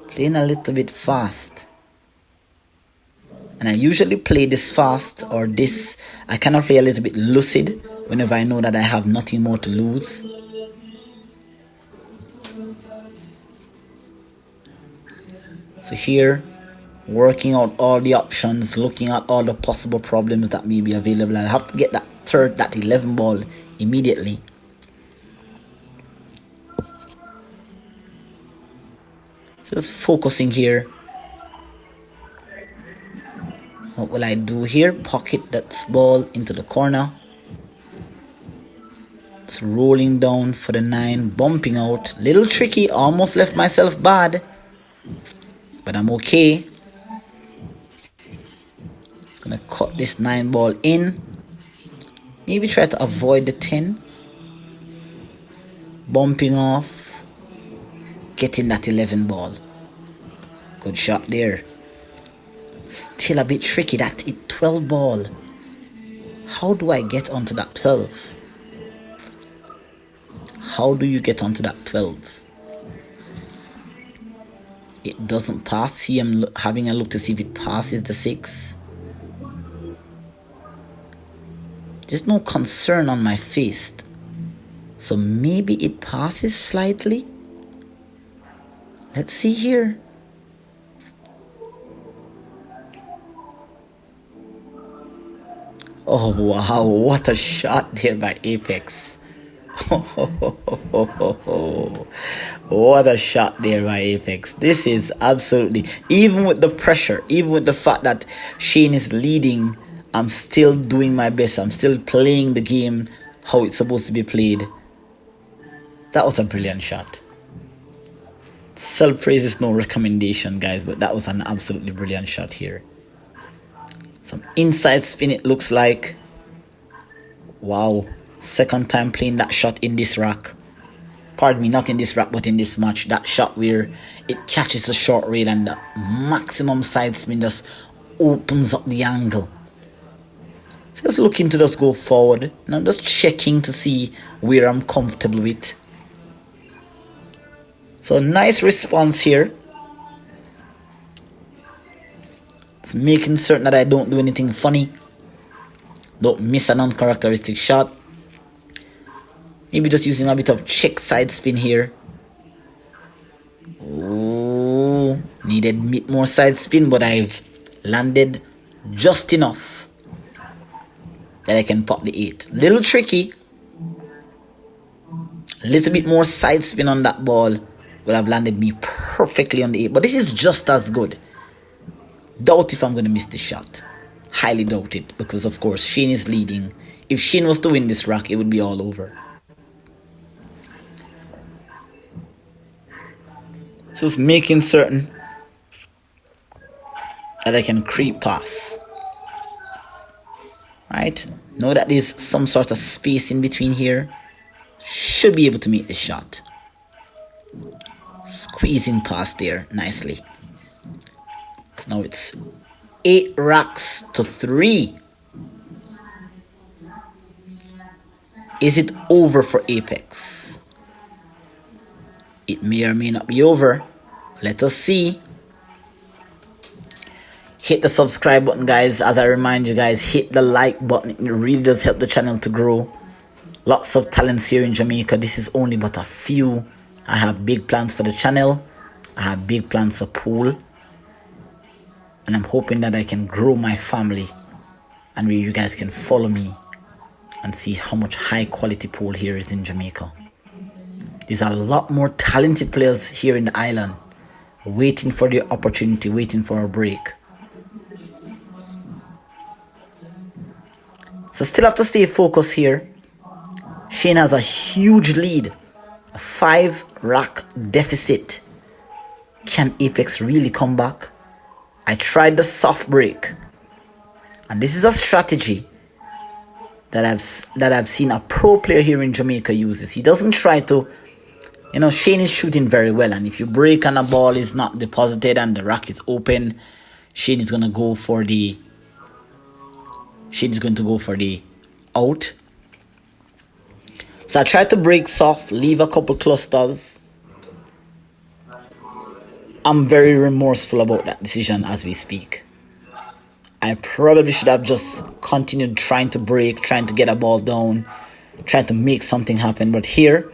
Playing a little bit fast. And I usually play this fast or this. I cannot play a little bit lucid whenever I know that I have nothing more to lose. So here, working out all the options, looking at all the possible problems that may be available. I have to get that 11 ball immediately. So just focusing here. What will I do here? Pocket that ball into the corner. It's rolling down for the 9, bumping out. Little tricky, almost left myself bad. But I'm okay. Just gonna cut this 9 ball in. Maybe try to avoid the 10. Bumping off. Getting that 11 ball. Good shot there. Still a bit tricky, that 12 ball. How do I get onto that 12? How do you get onto that 12? It doesn't pass. See, I'm having a look to see if it passes the 6. There's no concern on my face. So maybe it passes slightly. Let's see here. Oh wow, what a shot there by Apex. What a shot there by Apex. This is absolutely, even with the pressure, even with the fact that Shane is leading, I'm still doing my best. I'm still playing the game how it's supposed to be played. That was a brilliant shot. Self-praise is no recommendation, guys, but that was an absolutely brilliant shot here. Some inside spin, it looks like. Wow. Second time playing that shot in this rack. Pardon me, not in this rack, but in this match. That shot where it catches the short rail and the maximum side spin just opens up the angle. So just looking to just go forward. And I'm just checking to see where I'm comfortable with. So nice response here. It's making certain that I don't do anything funny. Don't miss an uncharacteristic shot. Maybe just using a bit of check side spin here. Oh, needed more side spin, but I've landed just enough that I can pop the 8. Little tricky. A little bit more side spin on that ball would have landed me perfectly on the 8. But this is just as good. Doubt if I'm going to miss this shot. Highly doubt it, because of course Shane is leading. If Shane was to win this rack, it would be all over. Just making certain that I can creep past. Right? Know that there's some sort of space in between here. Should be able to make the shot. Squeezing past there nicely. So now it's 8 racks to 3. Is it over for Apex? It may or may not be over. Let us see. Hit the subscribe button, guys. As I remind you guys, hit the like button. It really does help the channel to grow. Lots of talents here in Jamaica. This is only but a few. I have big plans for the channel. I have big plans for pool. And I'm hoping that I can grow my family. And where you guys can follow me and see how much high quality pool here is in Jamaica. There's a lot more talented players here in the island, waiting for their opportunity, waiting for a break. So still have to stay focused here. Shane has a huge lead, a 5 rack deficit. Can Apex really come back? I tried the soft break, and this is a strategy that I've seen a pro player here in Jamaica uses. He doesn't try to, Shane is shooting very well, and if you break and a ball is not deposited and the rack is open, Shane is going to go for the out. So I tried to break soft, leave a couple clusters. I'm very remorseful about that decision as we speak. I probably should have just continued trying to break, trying to get a ball down, trying to make something happen. But here,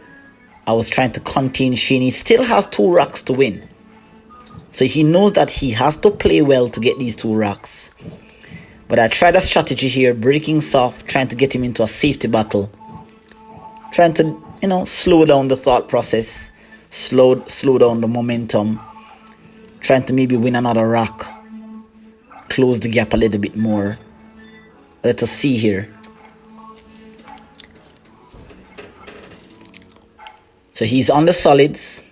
I was trying to contain Shane. He still has 2 racks to win. So he knows that he has to play well to get these 2 racks. But I tried a strategy here, breaking soft, trying to get him into a safety battle. Trying to, slow down the thought process, slow down the momentum. Trying to maybe win another rack, close the gap a little bit more. Let us see here. So he's on the solids.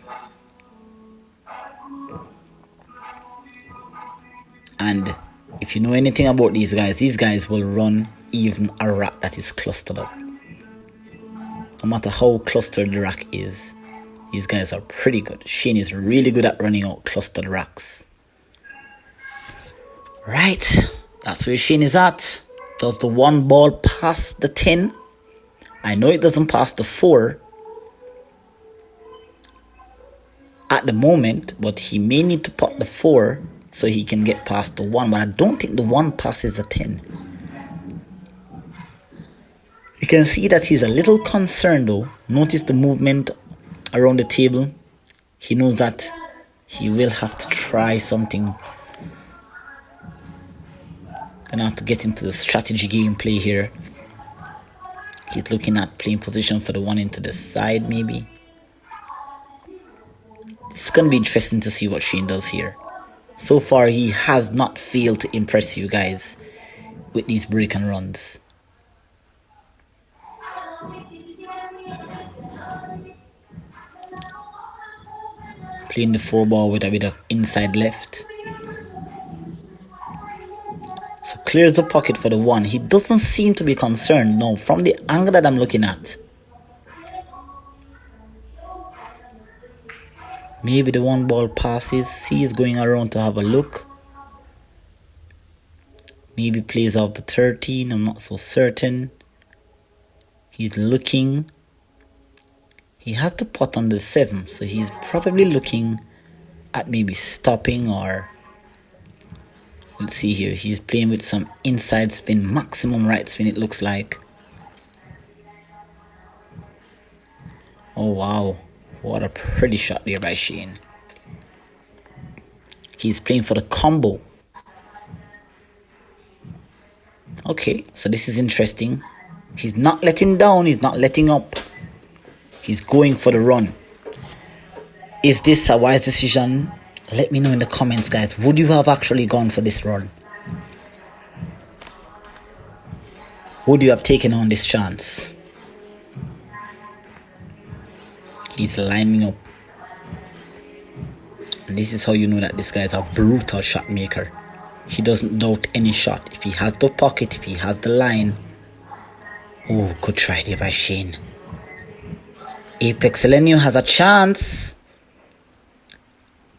And if you know anything about these guys will run even a rack that is clustered up. No matter how clustered the rack is, these guys are pretty good. Shane is really good at running out clustered racks. Right, that's where Shane is at. Does the 1 ball pass the 10? I know it doesn't pass the 4 at the moment, but he may need to put the 4 so he can get past the 1. But I don't think the 1 passes the 10. You can see that he's a little concerned though. Notice the movement around the table. He knows that he will have to try something. Gonna have to get into the strategy gameplay here. He's looking at playing position for the 1 into the side maybe. It's gonna be interesting to see what Shane does here. So far he has not failed to impress you guys with these break and runs. Playing the 4 ball with a bit of inside left. So clears the pocket for the 1. He doesn't seem to be concerned. No, from the angle that I'm looking at. Maybe the 1 ball passes. He's going around to have a look. Maybe plays off the 13. I'm not so certain. He's looking. He has the pot on the 7, so he's probably looking at maybe stopping, or let's see here, he's playing with some inside spin, maximum right spin it looks like. Oh wow, what a pretty shot there by Shane. He's playing for the combo. Okay, so this is interesting. He's not letting down, he's not letting up. He's going for the run. Is this a wise decision? Let me know in the comments, guys. Would you have actually gone for this run? Would you have taken on this chance? He's lining up. And this is how you know that this guy is a brutal shot maker. He doesn't doubt any shot. If he has the pocket, if he has the line. Oh, good try there by Shane. ApexElgenio has a chance.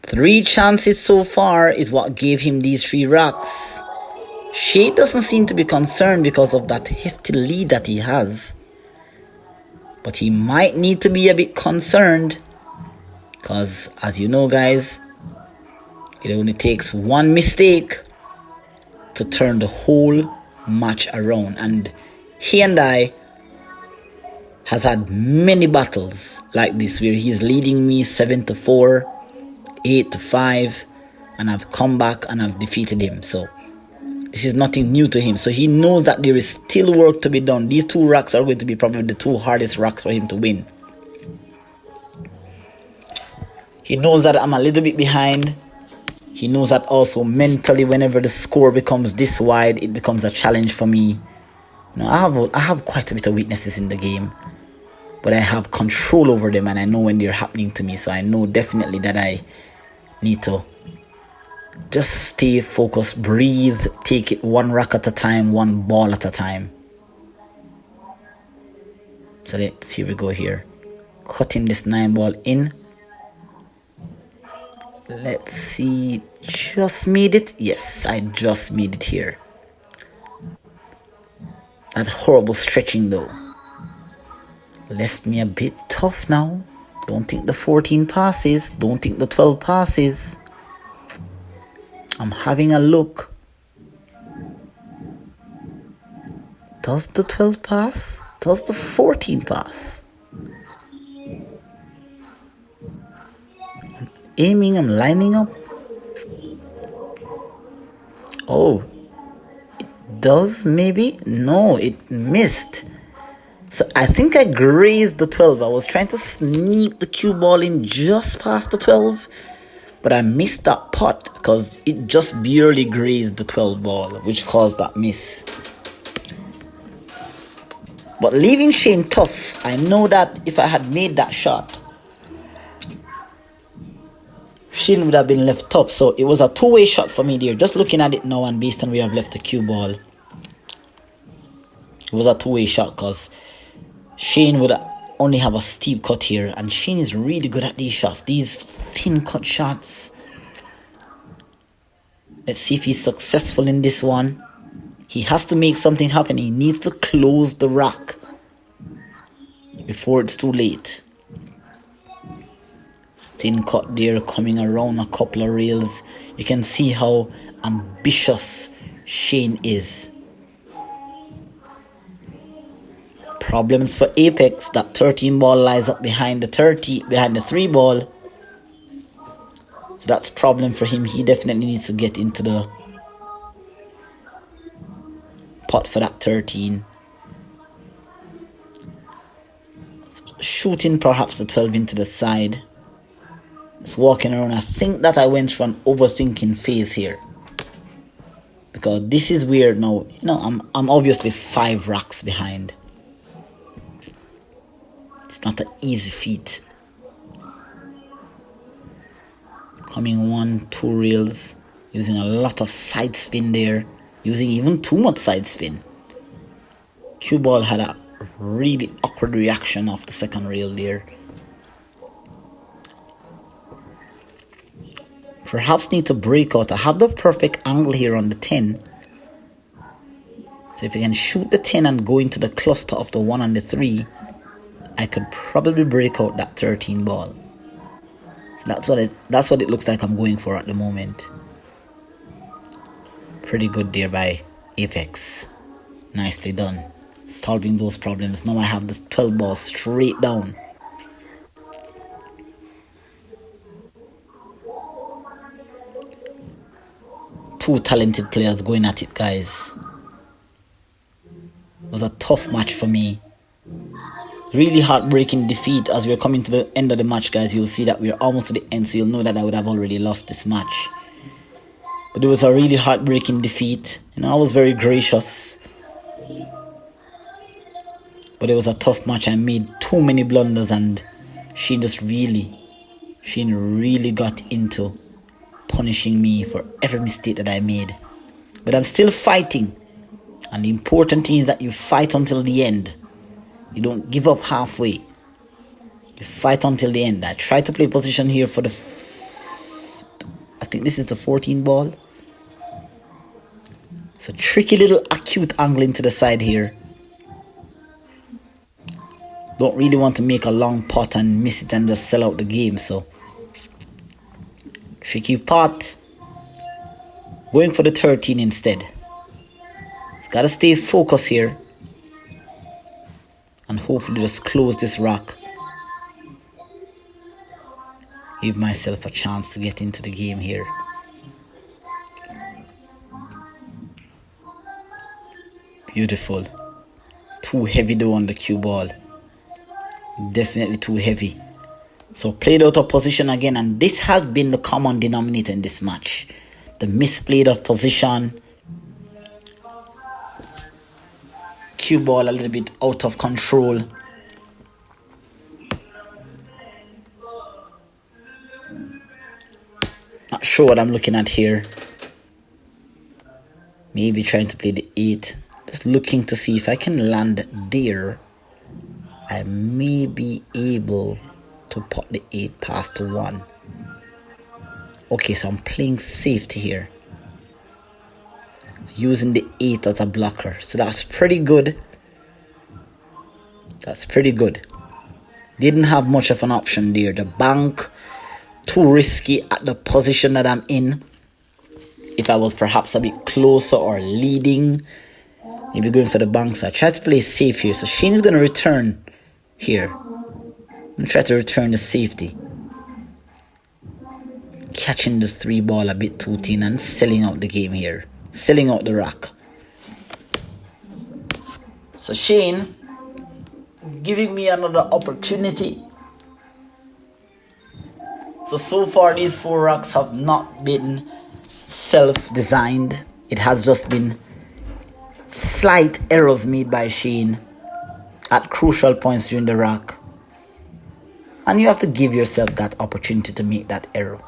3 chances so far is what gave him these 3 rocks. Shane doesn't seem to be concerned because of that hefty lead that he has. But he might need to be a bit concerned. Because as you know, guys, it only takes one mistake to turn the whole match around. And he and I has had many battles like this where he's leading me 7-4, 8-5, and I've come back and I've defeated him. So this is nothing new to him. So he knows that there is still work to be done. These 2 rocks are going to be probably the 2 hardest rocks for him to win. He knows that I'm a little bit behind. He knows that also mentally, whenever the score becomes this wide, it becomes a challenge for me. You know, I have quite a bit of weaknesses in the game, but I have control over them, and I know when they're happening to me. So I know definitely that I need to just stay focused, breathe, take it 1 rock at a time, 1 ball at a time. So let's, here we go here. Cutting this 9 ball in. Let's see, just made it. Yes, I just made it here. That horrible stretching though left me a bit tough now. Don't think the 14 passes, don't think the 12 passes. I'm having a look. Does the 12 pass? Does the 14 pass? I'm aiming, I'm lining up. Oh, it does maybe? No, it missed. So I think I grazed the 12. I was trying to sneak the cue ball in just past the 12. But I missed that pot because it just barely grazed the 12 ball, which caused that miss. But leaving Shane tough, I know that if I had made that shot, Shane would have been left tough. So it was a 2-way shot for me there. Just looking at it now and based on where I've left the cue ball, it was a 2-way shot because Shane would only have a steep cut here, and Shane is really good at these shots, these thin cut shots. Let's see if he's successful in this one. He has to make something happen. He needs to close the rock before it's too late. Thin cut there, coming around a couple of rails. You can see how ambitious Shane is. Problems for Apex. That 13 ball lies up behind the 3 ball. So that's a problem for him. He definitely needs to get into the pot for that 13. Shooting perhaps the 12 into the side. Just walking around. I think that I went for an overthinking phase here, because this is weird now. You know, I'm obviously 5 racks behind. It's not an easy feat. Coming 1, 2 rails, using a lot of side spin there, using even too much side spin. Cue ball had a really awkward reaction off the second rail there. Perhaps need to break out. I have the perfect angle here on the 10. So if I can shoot the 10 and go into the cluster of the 1 and the 3, I could probably break out that 13 ball. So that's what it looks like I'm going for at the moment. Pretty good there by Apex. Nicely done. Solving those problems. Now I have this 12 ball straight down. Two talented players going at it, guys. It was a tough match for me. Really heartbreaking defeat. As we're coming to the end of the match, guys, you'll see that we're almost to the end, so you'll know that I would have already lost this match. But it was a really heartbreaking defeat. You know, I was very gracious. But it was a tough match. I made too many blunders, and Shane really got into punishing me for every mistake that I made. But I'm still fighting. And the important thing is that you fight until the end. You don't give up halfway. You fight until the end. I try to play position here for I think this is the 14 ball. It's a tricky little acute angle into the side here. Don't really want to make a long putt and miss it and just sell out the game. So tricky putt. Going for the 13 instead. It's got to stay focused here. And hopefully just close this rock. Give myself a chance to get into the game here. Beautiful. Too heavy though on the cue ball. Definitely too heavy. So played out of position again, and this has been the common denominator in this match. The misplayed of position. Cue ball a little bit out of control. Not sure what I'm looking at here. Maybe trying to play the 8. Just looking to see if I can land there. I may be able to put the 8 past the 1. Okay, so I'm playing safety here. Using the 8 as a blocker. So that's pretty good. That's pretty good. Didn't have much of an option there. The bank, too risky at the position that I'm in. If I was perhaps a bit closer or leading, maybe going for the bank. So I tried to play safe here. So Shane is going to return here. I'm going to try to return the safety. Catching this 3 ball a bit too thin and selling out the game here. Selling out the rack. So Shane giving me another opportunity. So far these 4 racks have not been self-designed. It has just been slight errors made by Shane at crucial points during the rack. And you have to give yourself that opportunity to make that error.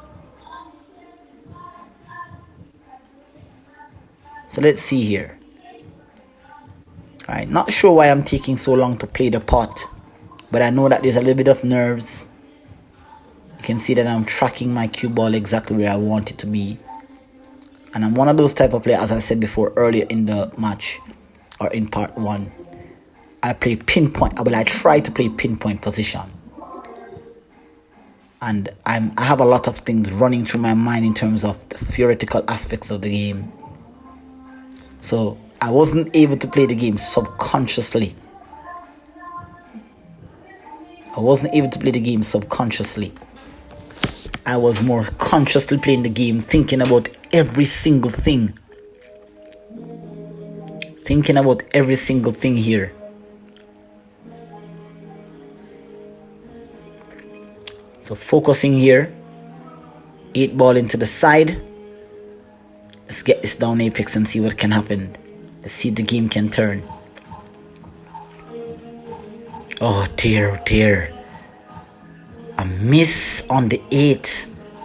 So let's see here. Alright, not sure why I'm taking so long to play the pot, but I know that there's a little bit of nerves. You can see that I'm tracking my cue ball exactly where I want it to be. And I'm one of those type of players, as I said before earlier in the match, or in part 1. I play pinpoint, I try to play pinpoint position. And I have a lot of things running through my mind in terms of the theoretical aspects of the game. So I wasn't able to play the game subconsciously. I wasn't able to play the game subconsciously. I was more consciously playing the game, thinking about every single thing. Thinking about every single thing here. So focusing here. 8 ball into the side. Let's get this down Apex and see what can happen. Let's see if the game can turn. Oh dear, oh dear. A miss on the 8.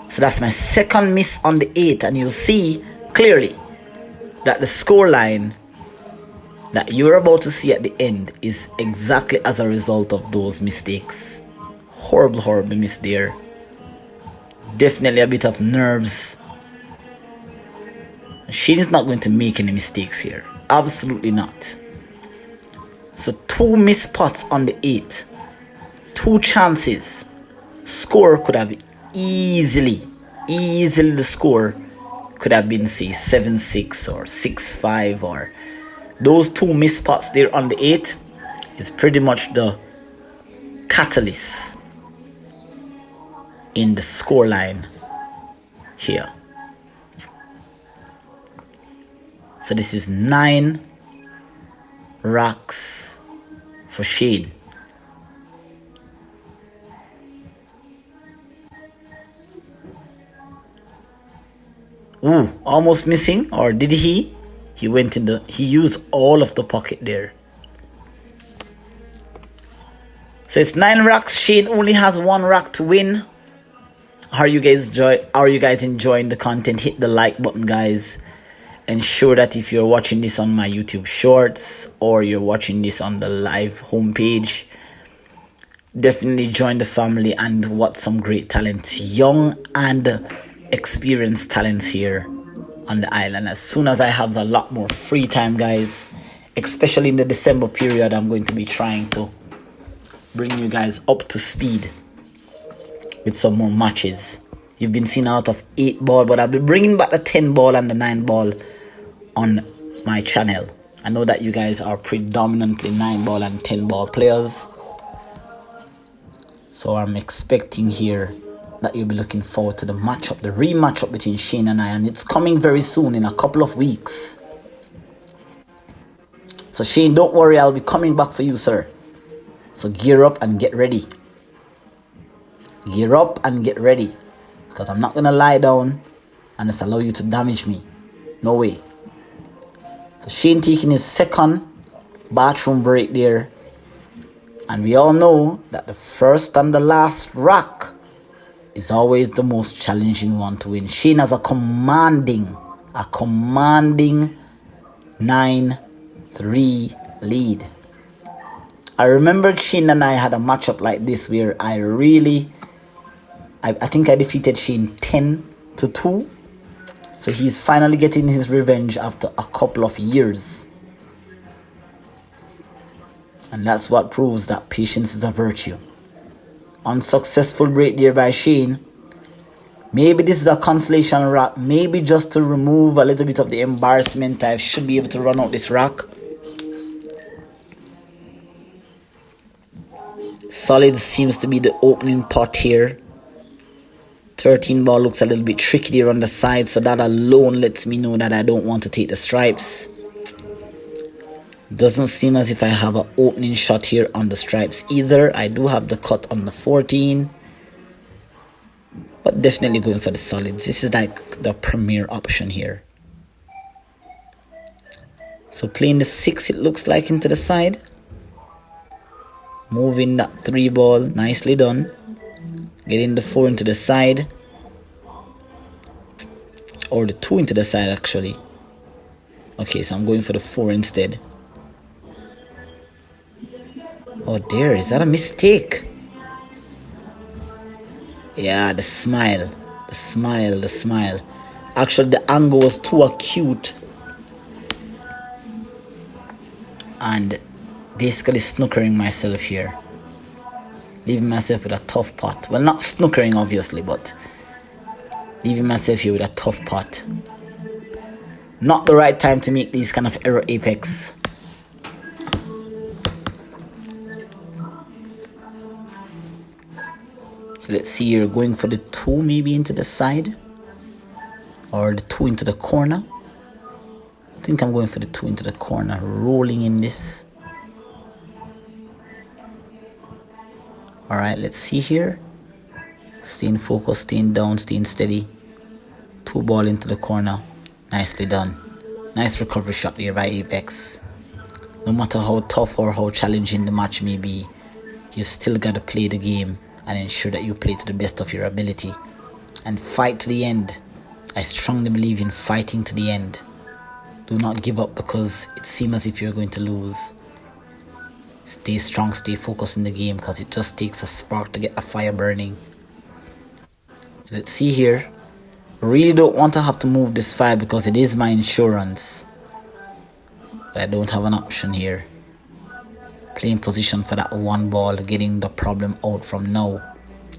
So that's my second miss on the 8. And you'll see clearly that the scoreline that you're about to see at the end is exactly as a result of those mistakes. Horrible, horrible miss there. Definitely a bit of nerves. Shane is not going to make any mistakes here. Absolutely not. So 2 missed putts on the 8. 2 chances. Score could have easily the score could have been, say, 7-6 or 6-5, or those 2 missed pots there on the 8 is pretty much the catalyst in the score line here. So this is 9 racks for Shane. Ooh, almost missing, or did he? He went in he used all of the pocket there. So it's 9 racks. Shane only has 1 rack to win. Are you guys enjoying the content? Hit the like button, guys. Ensure that if you're watching this on my YouTube shorts or you're watching this on the live homepage, definitely join the family and watch some great talents, young and experienced talents here on the island. As soon as I have a lot more free time, guys, especially in the December period, I'm going to be trying to bring you guys up to speed with some more matches. You've been seeing out of 8 ball, but I'll be bringing back the 10 ball and the 9 ball on my channel. I know that you guys are predominantly 9 ball and 10 ball players, so I'm expecting here that you'll be looking forward to the matchup, the rematch up between Shane and I, and it's coming very soon, in a couple of weeks. So Shane, don't worry, I'll be coming back for you, sir. So gear up and get ready. Gear up and get ready, because I'm not gonna lie down and just allow you to damage me. No way. So Shane taking his second bathroom break there, and we all know that the first and the last rack is always the most challenging one to win. Shane has a commanding 9-3 lead. I remember Shane and I had a matchup like this where I think I defeated Shane 10-2. So he's finally getting his revenge after a couple of years. And that's what proves that patience is a virtue. Unsuccessful break there by Shane. Maybe this is a consolation rack. Maybe just to remove a little bit of the embarrassment, I should be able to run out this rack. Solid seems to be the opening pot here. 13 ball looks a little bit tricky there on the side, so that alone lets me know that I don't want to take the stripes. Doesn't seem as if I have an opening shot here on the stripes either. I do have the cut on the 14, but definitely going for the solids. This is like the premier option here. So playing the 6, it looks like, into the side. Moving that 3 ball, nicely done. Getting the 4 into the side, or the 2 into the side actually. Okay, so I'm going for the 4 instead. Oh dear, is that a mistake? Yeah, the smile. Actually, the angle was too acute and basically snookering myself here, leaving myself with a tough pot. Well, not snookering obviously, but leaving myself here with a tough pot. Not the right time to make these kind of error, Apex. So let's see here, going for the 2 maybe into the side, or the 2 into the corner. I think I'm going for the 2 into the corner, rolling in this. Alright, let's see here. Staying focused, staying down, staying steady. 2 ball into the corner. Nicely done. Nice recovery shot there by Apex. No matter how tough or how challenging the match may be, you still gotta play the game and ensure that you play to the best of your ability. And fight to the end. I strongly believe in fighting to the end. Do not give up because it seems as if you're going to lose. Stay strong, stay focused in the game, because it just takes a spark to get a fire burning. So let's see here. Really don't want to have to move this 5 because it is my insurance. But I don't have an option here. playing position for that one ball, getting the problem out from now.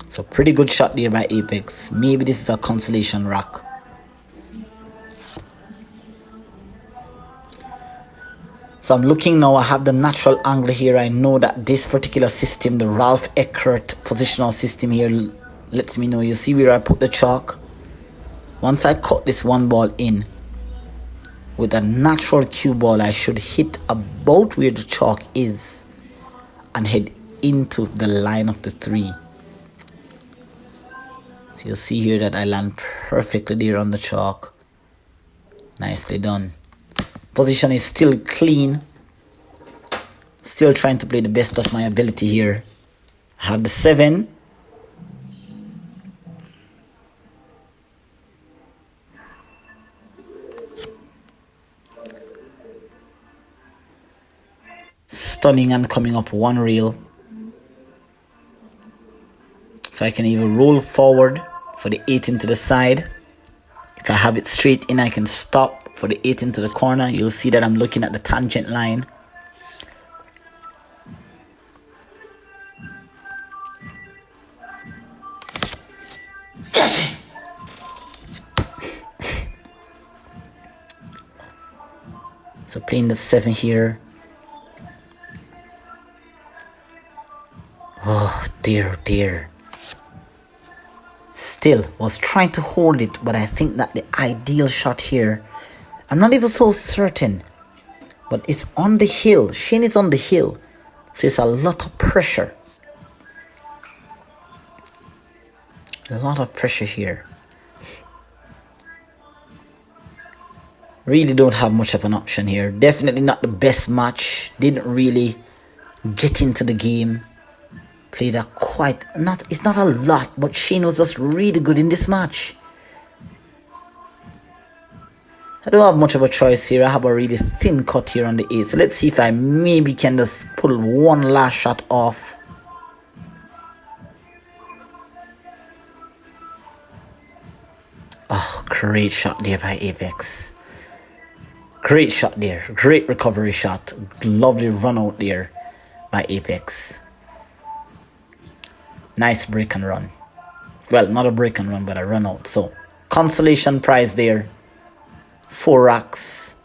So pretty good shot there by Apex. Maybe this is a consolation rock. So I'm looking now, I have the natural angle here. I know that this particular system, the Ralph Eckert positional system here, lets me know. You see where I put the chalk? Once I cut this one ball in, with a natural cue ball, I should hit about where the chalk is and head into the line of the 3. So you'll see here that I land perfectly there on the chalk. Nicely done. Position is still clean. Still trying to play the best of my ability here. I have the 7. Stunning and coming up one rail. So I can either roll forward for the 8 into the side. If I have it straight in, I can stop for the 8 into the corner. You'll see that I'm looking at the tangent line. So playing the 7 here. Oh dear, dear. Still was trying to hold it, but I think that the ideal shot here, I'm not even so certain, but it's on the hill. Shane is on the hill, so it's a lot of pressure. A lot of pressure here. Really don't have much of an option here. Definitely not the best match. Didn't really get into the game. Played a quite, it's not a lot, but Shane was just really good in this match. I don't have much of a choice here. I have a really thin cut here on the 8. So let's see if I maybe can just pull one last shot off. Oh, great shot there by Apex. Great shot there. Great recovery shot. Lovely run out there by Apex. Nice break and run. Well, not a break and run, but a run out. So, consolation prize there. 4 racks.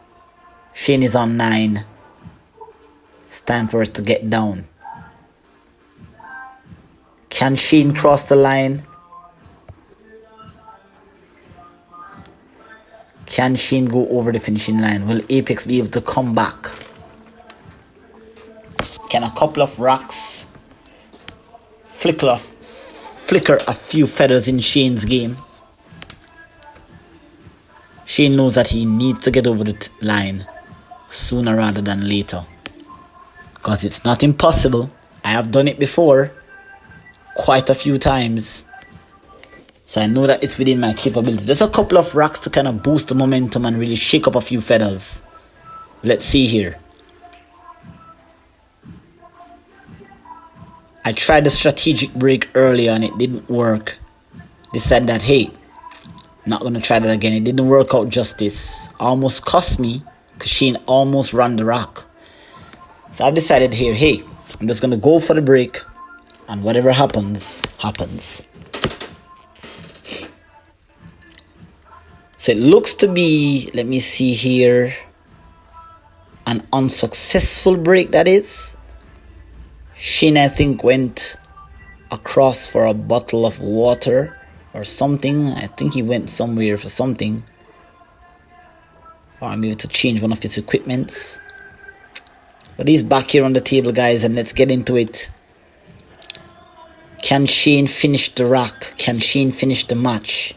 Shane is on 9. It's time for us to get down. Can Shane cross the line? Can Shane go over the finishing line? Will Apex be able to come back? Can a couple of racks flicker a few feathers in Shane's game? Shane knows that he needs to get over the line sooner rather than later. Because it's not impossible. I have done it before. Quite a few times. So I know that it's within my capability. Just a couple of racks to kind of boost the momentum and really shake up a few feathers. Let's see here. I tried the strategic break earlier and it didn't work. Decided that, hey, not going to try that again. It didn't work out justice. Almost cost me because Shane almost ran the rack. So I've decided here, hey, I'm just going to go for the break and whatever happens, happens. So it looks to be, let me see here, an unsuccessful break, that is. Shane, I think, went across for a bottle of water or something. I think he went somewhere for something. Or maybe to change one of his equipments. But he's back here on the table, guys, and let's get into it. Can Shane finish the rack? Can Shane finish the match?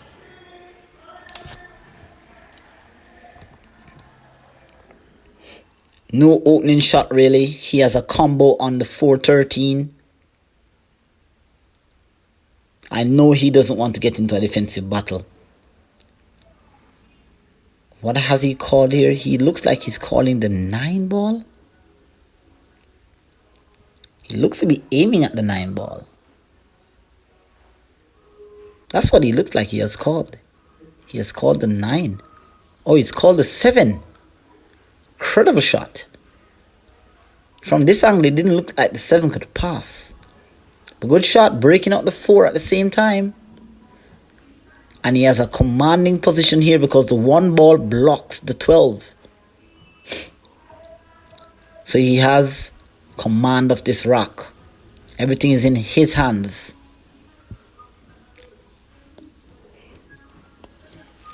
No opening shot, really. He has a combo on the 413. I know he doesn't want to get into a defensive battle. What has he called here? He looks like he's calling the 9 ball. He looks to be aiming at the 9 ball. That's what he looks like he has called. He has called the 9. Oh, he's called the 7. Incredible shot. From this angle, it didn't look like the 7 could pass. But good shot, breaking out the 4 at the same time. And he has a commanding position here because the 1 ball blocks the 12. So he has command of this rock. Everything is in his hands.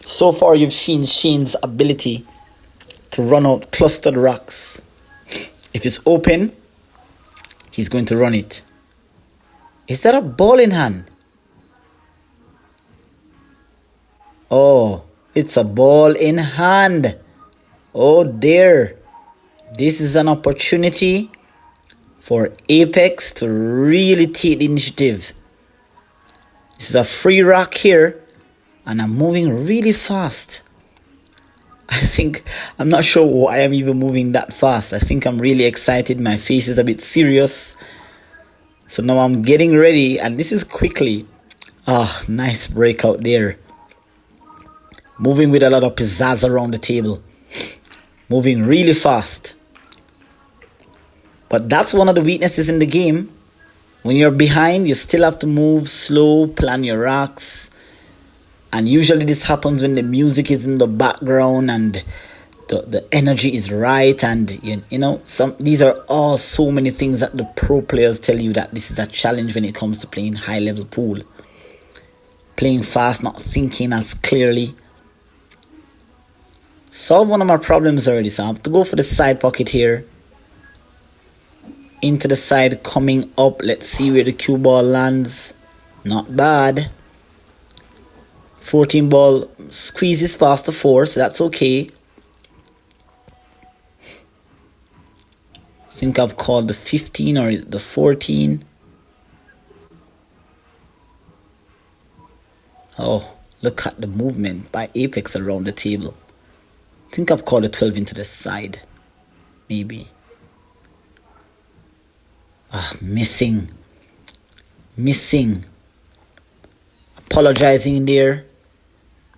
So far you've seen Shane's ability to run out clustered rocks. If it's open, he's going to run it. Is that a ball in hand? Oh, it's a ball in hand. Oh dear. This is an opportunity for Apex to really take the initiative. This is a free rock here, and I'm moving really fast. I'm not sure why I'm even moving that fast. I think I'm really excited. My face is a bit serious. So now I'm getting ready, and this is quickly. Ah, nice breakout there. Moving with a lot of pizzazz around the table. Moving really fast. But that's one of the weaknesses in the game. When you're behind, you still have to move slow, plan your rocks. And usually this happens when the music is in the background and the energy is right. And you know, these are all so many things that the pro players tell you that this is a challenge when it comes to playing high level pool. Playing fast, not thinking as clearly. Solve one of my problems already, so I have to go for the side pocket here. Into the side, coming up. Let's see where the cue ball lands. Not bad. 14 ball squeezes past the 4, so that's okay. I think I've called the 15, or is it the 14? Oh, look at the movement by Apex around the table. I think I've called the 12 into the side. Maybe. Ah, missing. Apologizing there.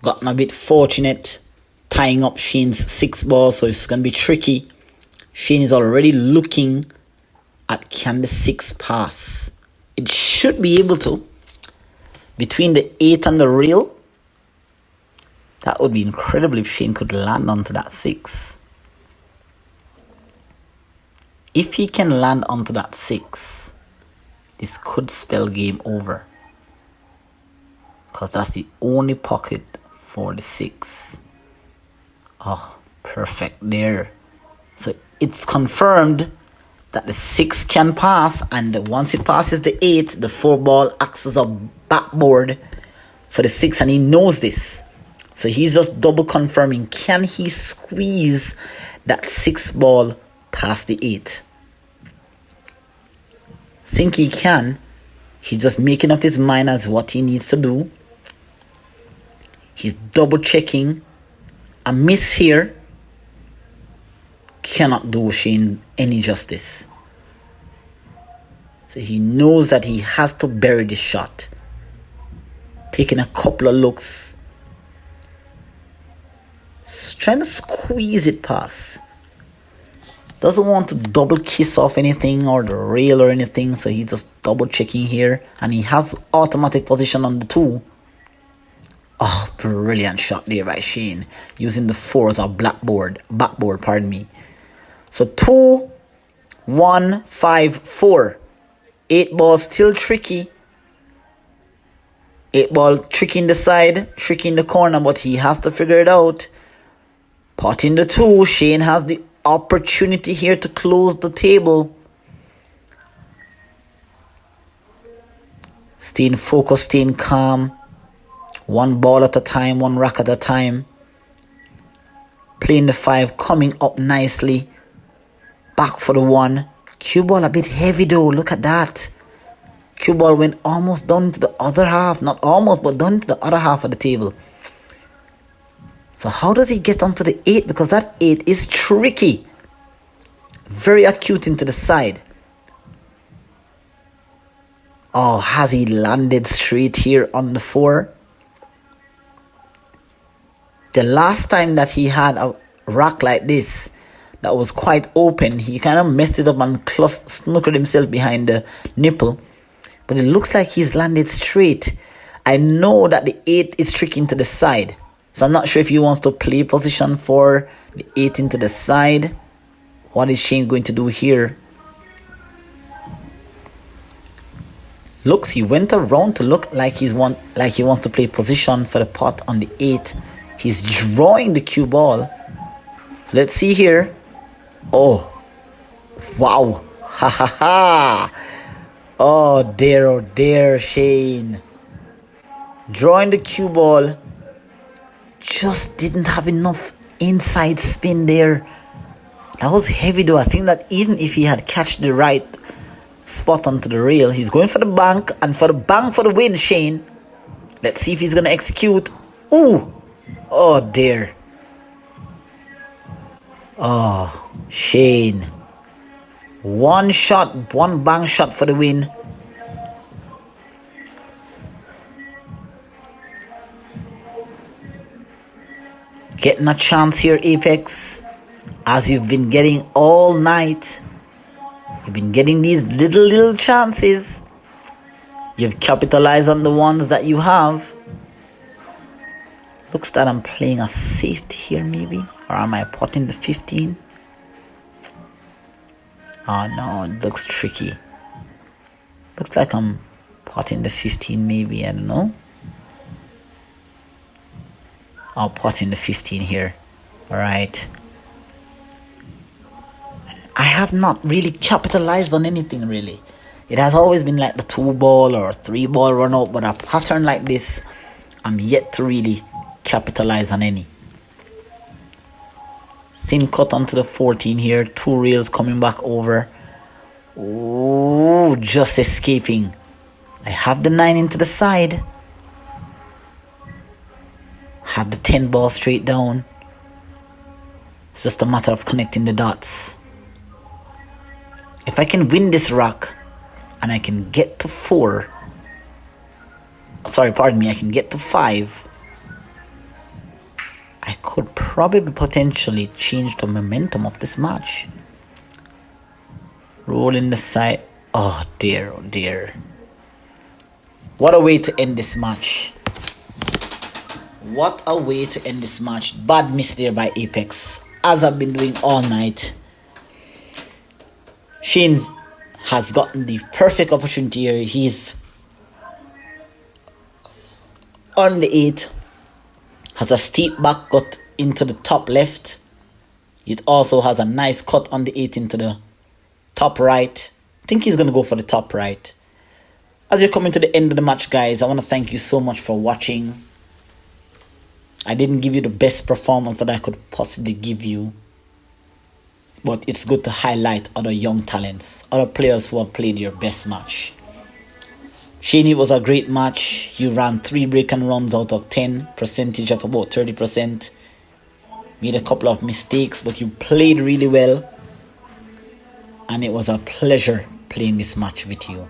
Gotten a bit fortunate. Tying up Shane's 6 ball, so it's going to be tricky. Shane is already looking at can the 6 pass. It should be able to. Between the 8 and the rail. That would be incredible if Shane could land onto that 6. If he can land onto that 6, this could spell game over. Because that's the only pocket for the 6. Oh, perfect there. So it's confirmed that the 6 can pass, and once it passes the 8, the 4 ball acts as a backboard for the 6, and he knows this. So he's just double confirming, can he squeeze that 6 ball past the 8? Think he can. He's just making up his mind as what he needs to do. He's double checking. A miss here cannot do Shane any justice. So he knows that he has to bury the shot. Taking a couple of looks. Trying to squeeze it past. Doesn't want to double kiss off anything or the rail or anything, so he's just double checking here, and he has automatic position on the 2. Oh, brilliant shot there by Shane, using the 4 as a backboard, pardon me. So 2, 1, 5, 4. 8 ball still tricky. 8 ball tricky in the side, tricky in the corner, but he has to figure it out. Pot in the 2. Shane has the opportunity here to close the table. Staying focused, staying calm. 1 ball at a time, 1 rock at a time. Playing the 5, coming up nicely. Back for the 1. Cue ball a bit heavy though, look at that. Cue ball went almost down to the other half. Not almost, but down to the other half of the table. So how does he get onto the 8? Because that 8 is tricky. Very acute into the side. Oh, has he landed straight here on the 4? The last time that he had a rock like this, that was quite open. He kind of messed it up and snookered himself behind the nipple. But it looks like he's landed straight. I know that the 8 is tricking to the side. So I'm not sure if he wants to play position for the 8 into the side. What is Shane going to do here? Looks, he went around to look like he wants to play position for the pot on the 8. He's drawing the cue ball. So let's see here. Oh, wow. Ha ha ha. Oh dear, Shane. Drawing the cue ball. Just didn't have enough inside spin there. That was heavy though. I think that even if he had catch the right spot onto the rail, he's going for the bank, and for the bank for the win, Shane. Let's see if he's going to execute. Ooh. Oh dear. Oh, Shane. One shot, one bank shot for the win. Getting a chance here, Apex, as you've been getting all night. You've been getting these little chances. You've capitalized on the ones that you have. Looks that I'm playing a safety here maybe. Or am I potting the 15? Oh no, it looks tricky. Looks like I'm potting the 15 maybe, I don't know. I'll pot in the 15 here. Alright. I have not really capitalized on anything really. It has always been like the 2-ball or 3-ball run out, but a pattern like this, I'm yet to really capitalize on any. Sin cut onto the 14 here. 2 rails coming back over. Oh, just escaping. I have the 9 into the side. Have the 10 ball straight down. It's just a matter of connecting the dots. If I can win this rock and I can get to 4, sorry, pardon me, I can get to 5, I could probably potentially change the momentum of this match. Roll in the side. Oh dear, oh dear. What a way to end this match. What a way to end this match. Bad miss there by Apex, as I've been doing all night. Shane has gotten the perfect opportunity here. He's on the 8. Has a steep back cut into the top left. It also has a nice cut on the 8 into the top right. I think he's going to go for the top right. As you're coming to the end of the match, guys, I want to thank you so much for watching. I didn't give you the best performance that I could possibly give you, but it's good to highlight other young talents, other players who have played your best match. Shane, it was a great match. You ran 3 break and runs out of 10, percentage of about 30%. Made a couple of mistakes, but you played really well. And it was a pleasure playing this match with you.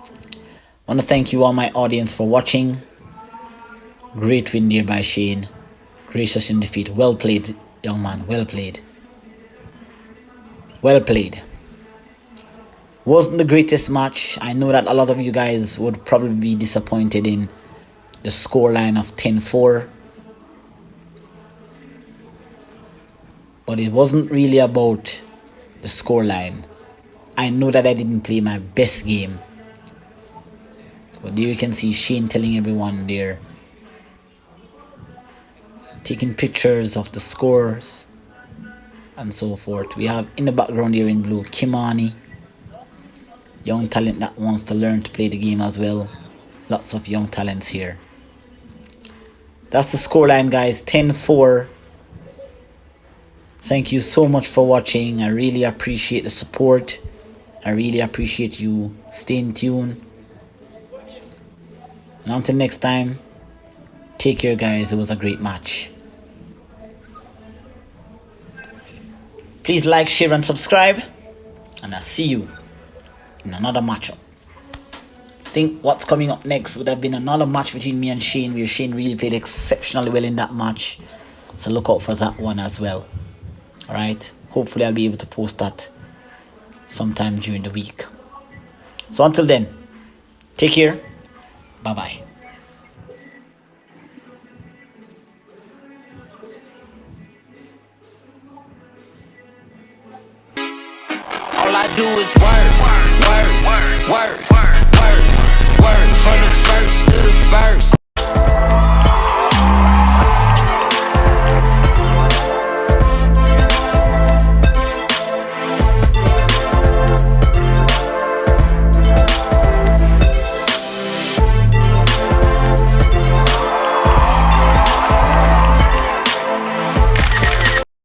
I want to thank you all, my audience, for watching. Great win there by Shane. Gracious in defeat. Well played, young man. Well played. Well played. Wasn't the greatest match. I know that a lot of you guys would probably be disappointed in the scoreline of 10-4. But it wasn't really about the scoreline. I know that I didn't play my best game. But there you can see Shane telling everyone there, taking pictures of the scores and so forth. We have in the background here in blue Kimani, young talent that wants to learn to play the game as well. Lots of young talents here. That's the scoreline, guys. 10-4. Thank you so much for watching. I really appreciate the support. I really appreciate you staying tuned. And until next time, take care, guys. It was a great match. Please like, share and subscribe. And I'll see you in another matchup. I think what's coming up next would have been another match between me and Shane, where Shane really played exceptionally well in that match. So look out for that one as well. All right, hopefully I'll be able to post that sometime during the week. So until then, take care. Bye bye. All I do is work, work, work, work.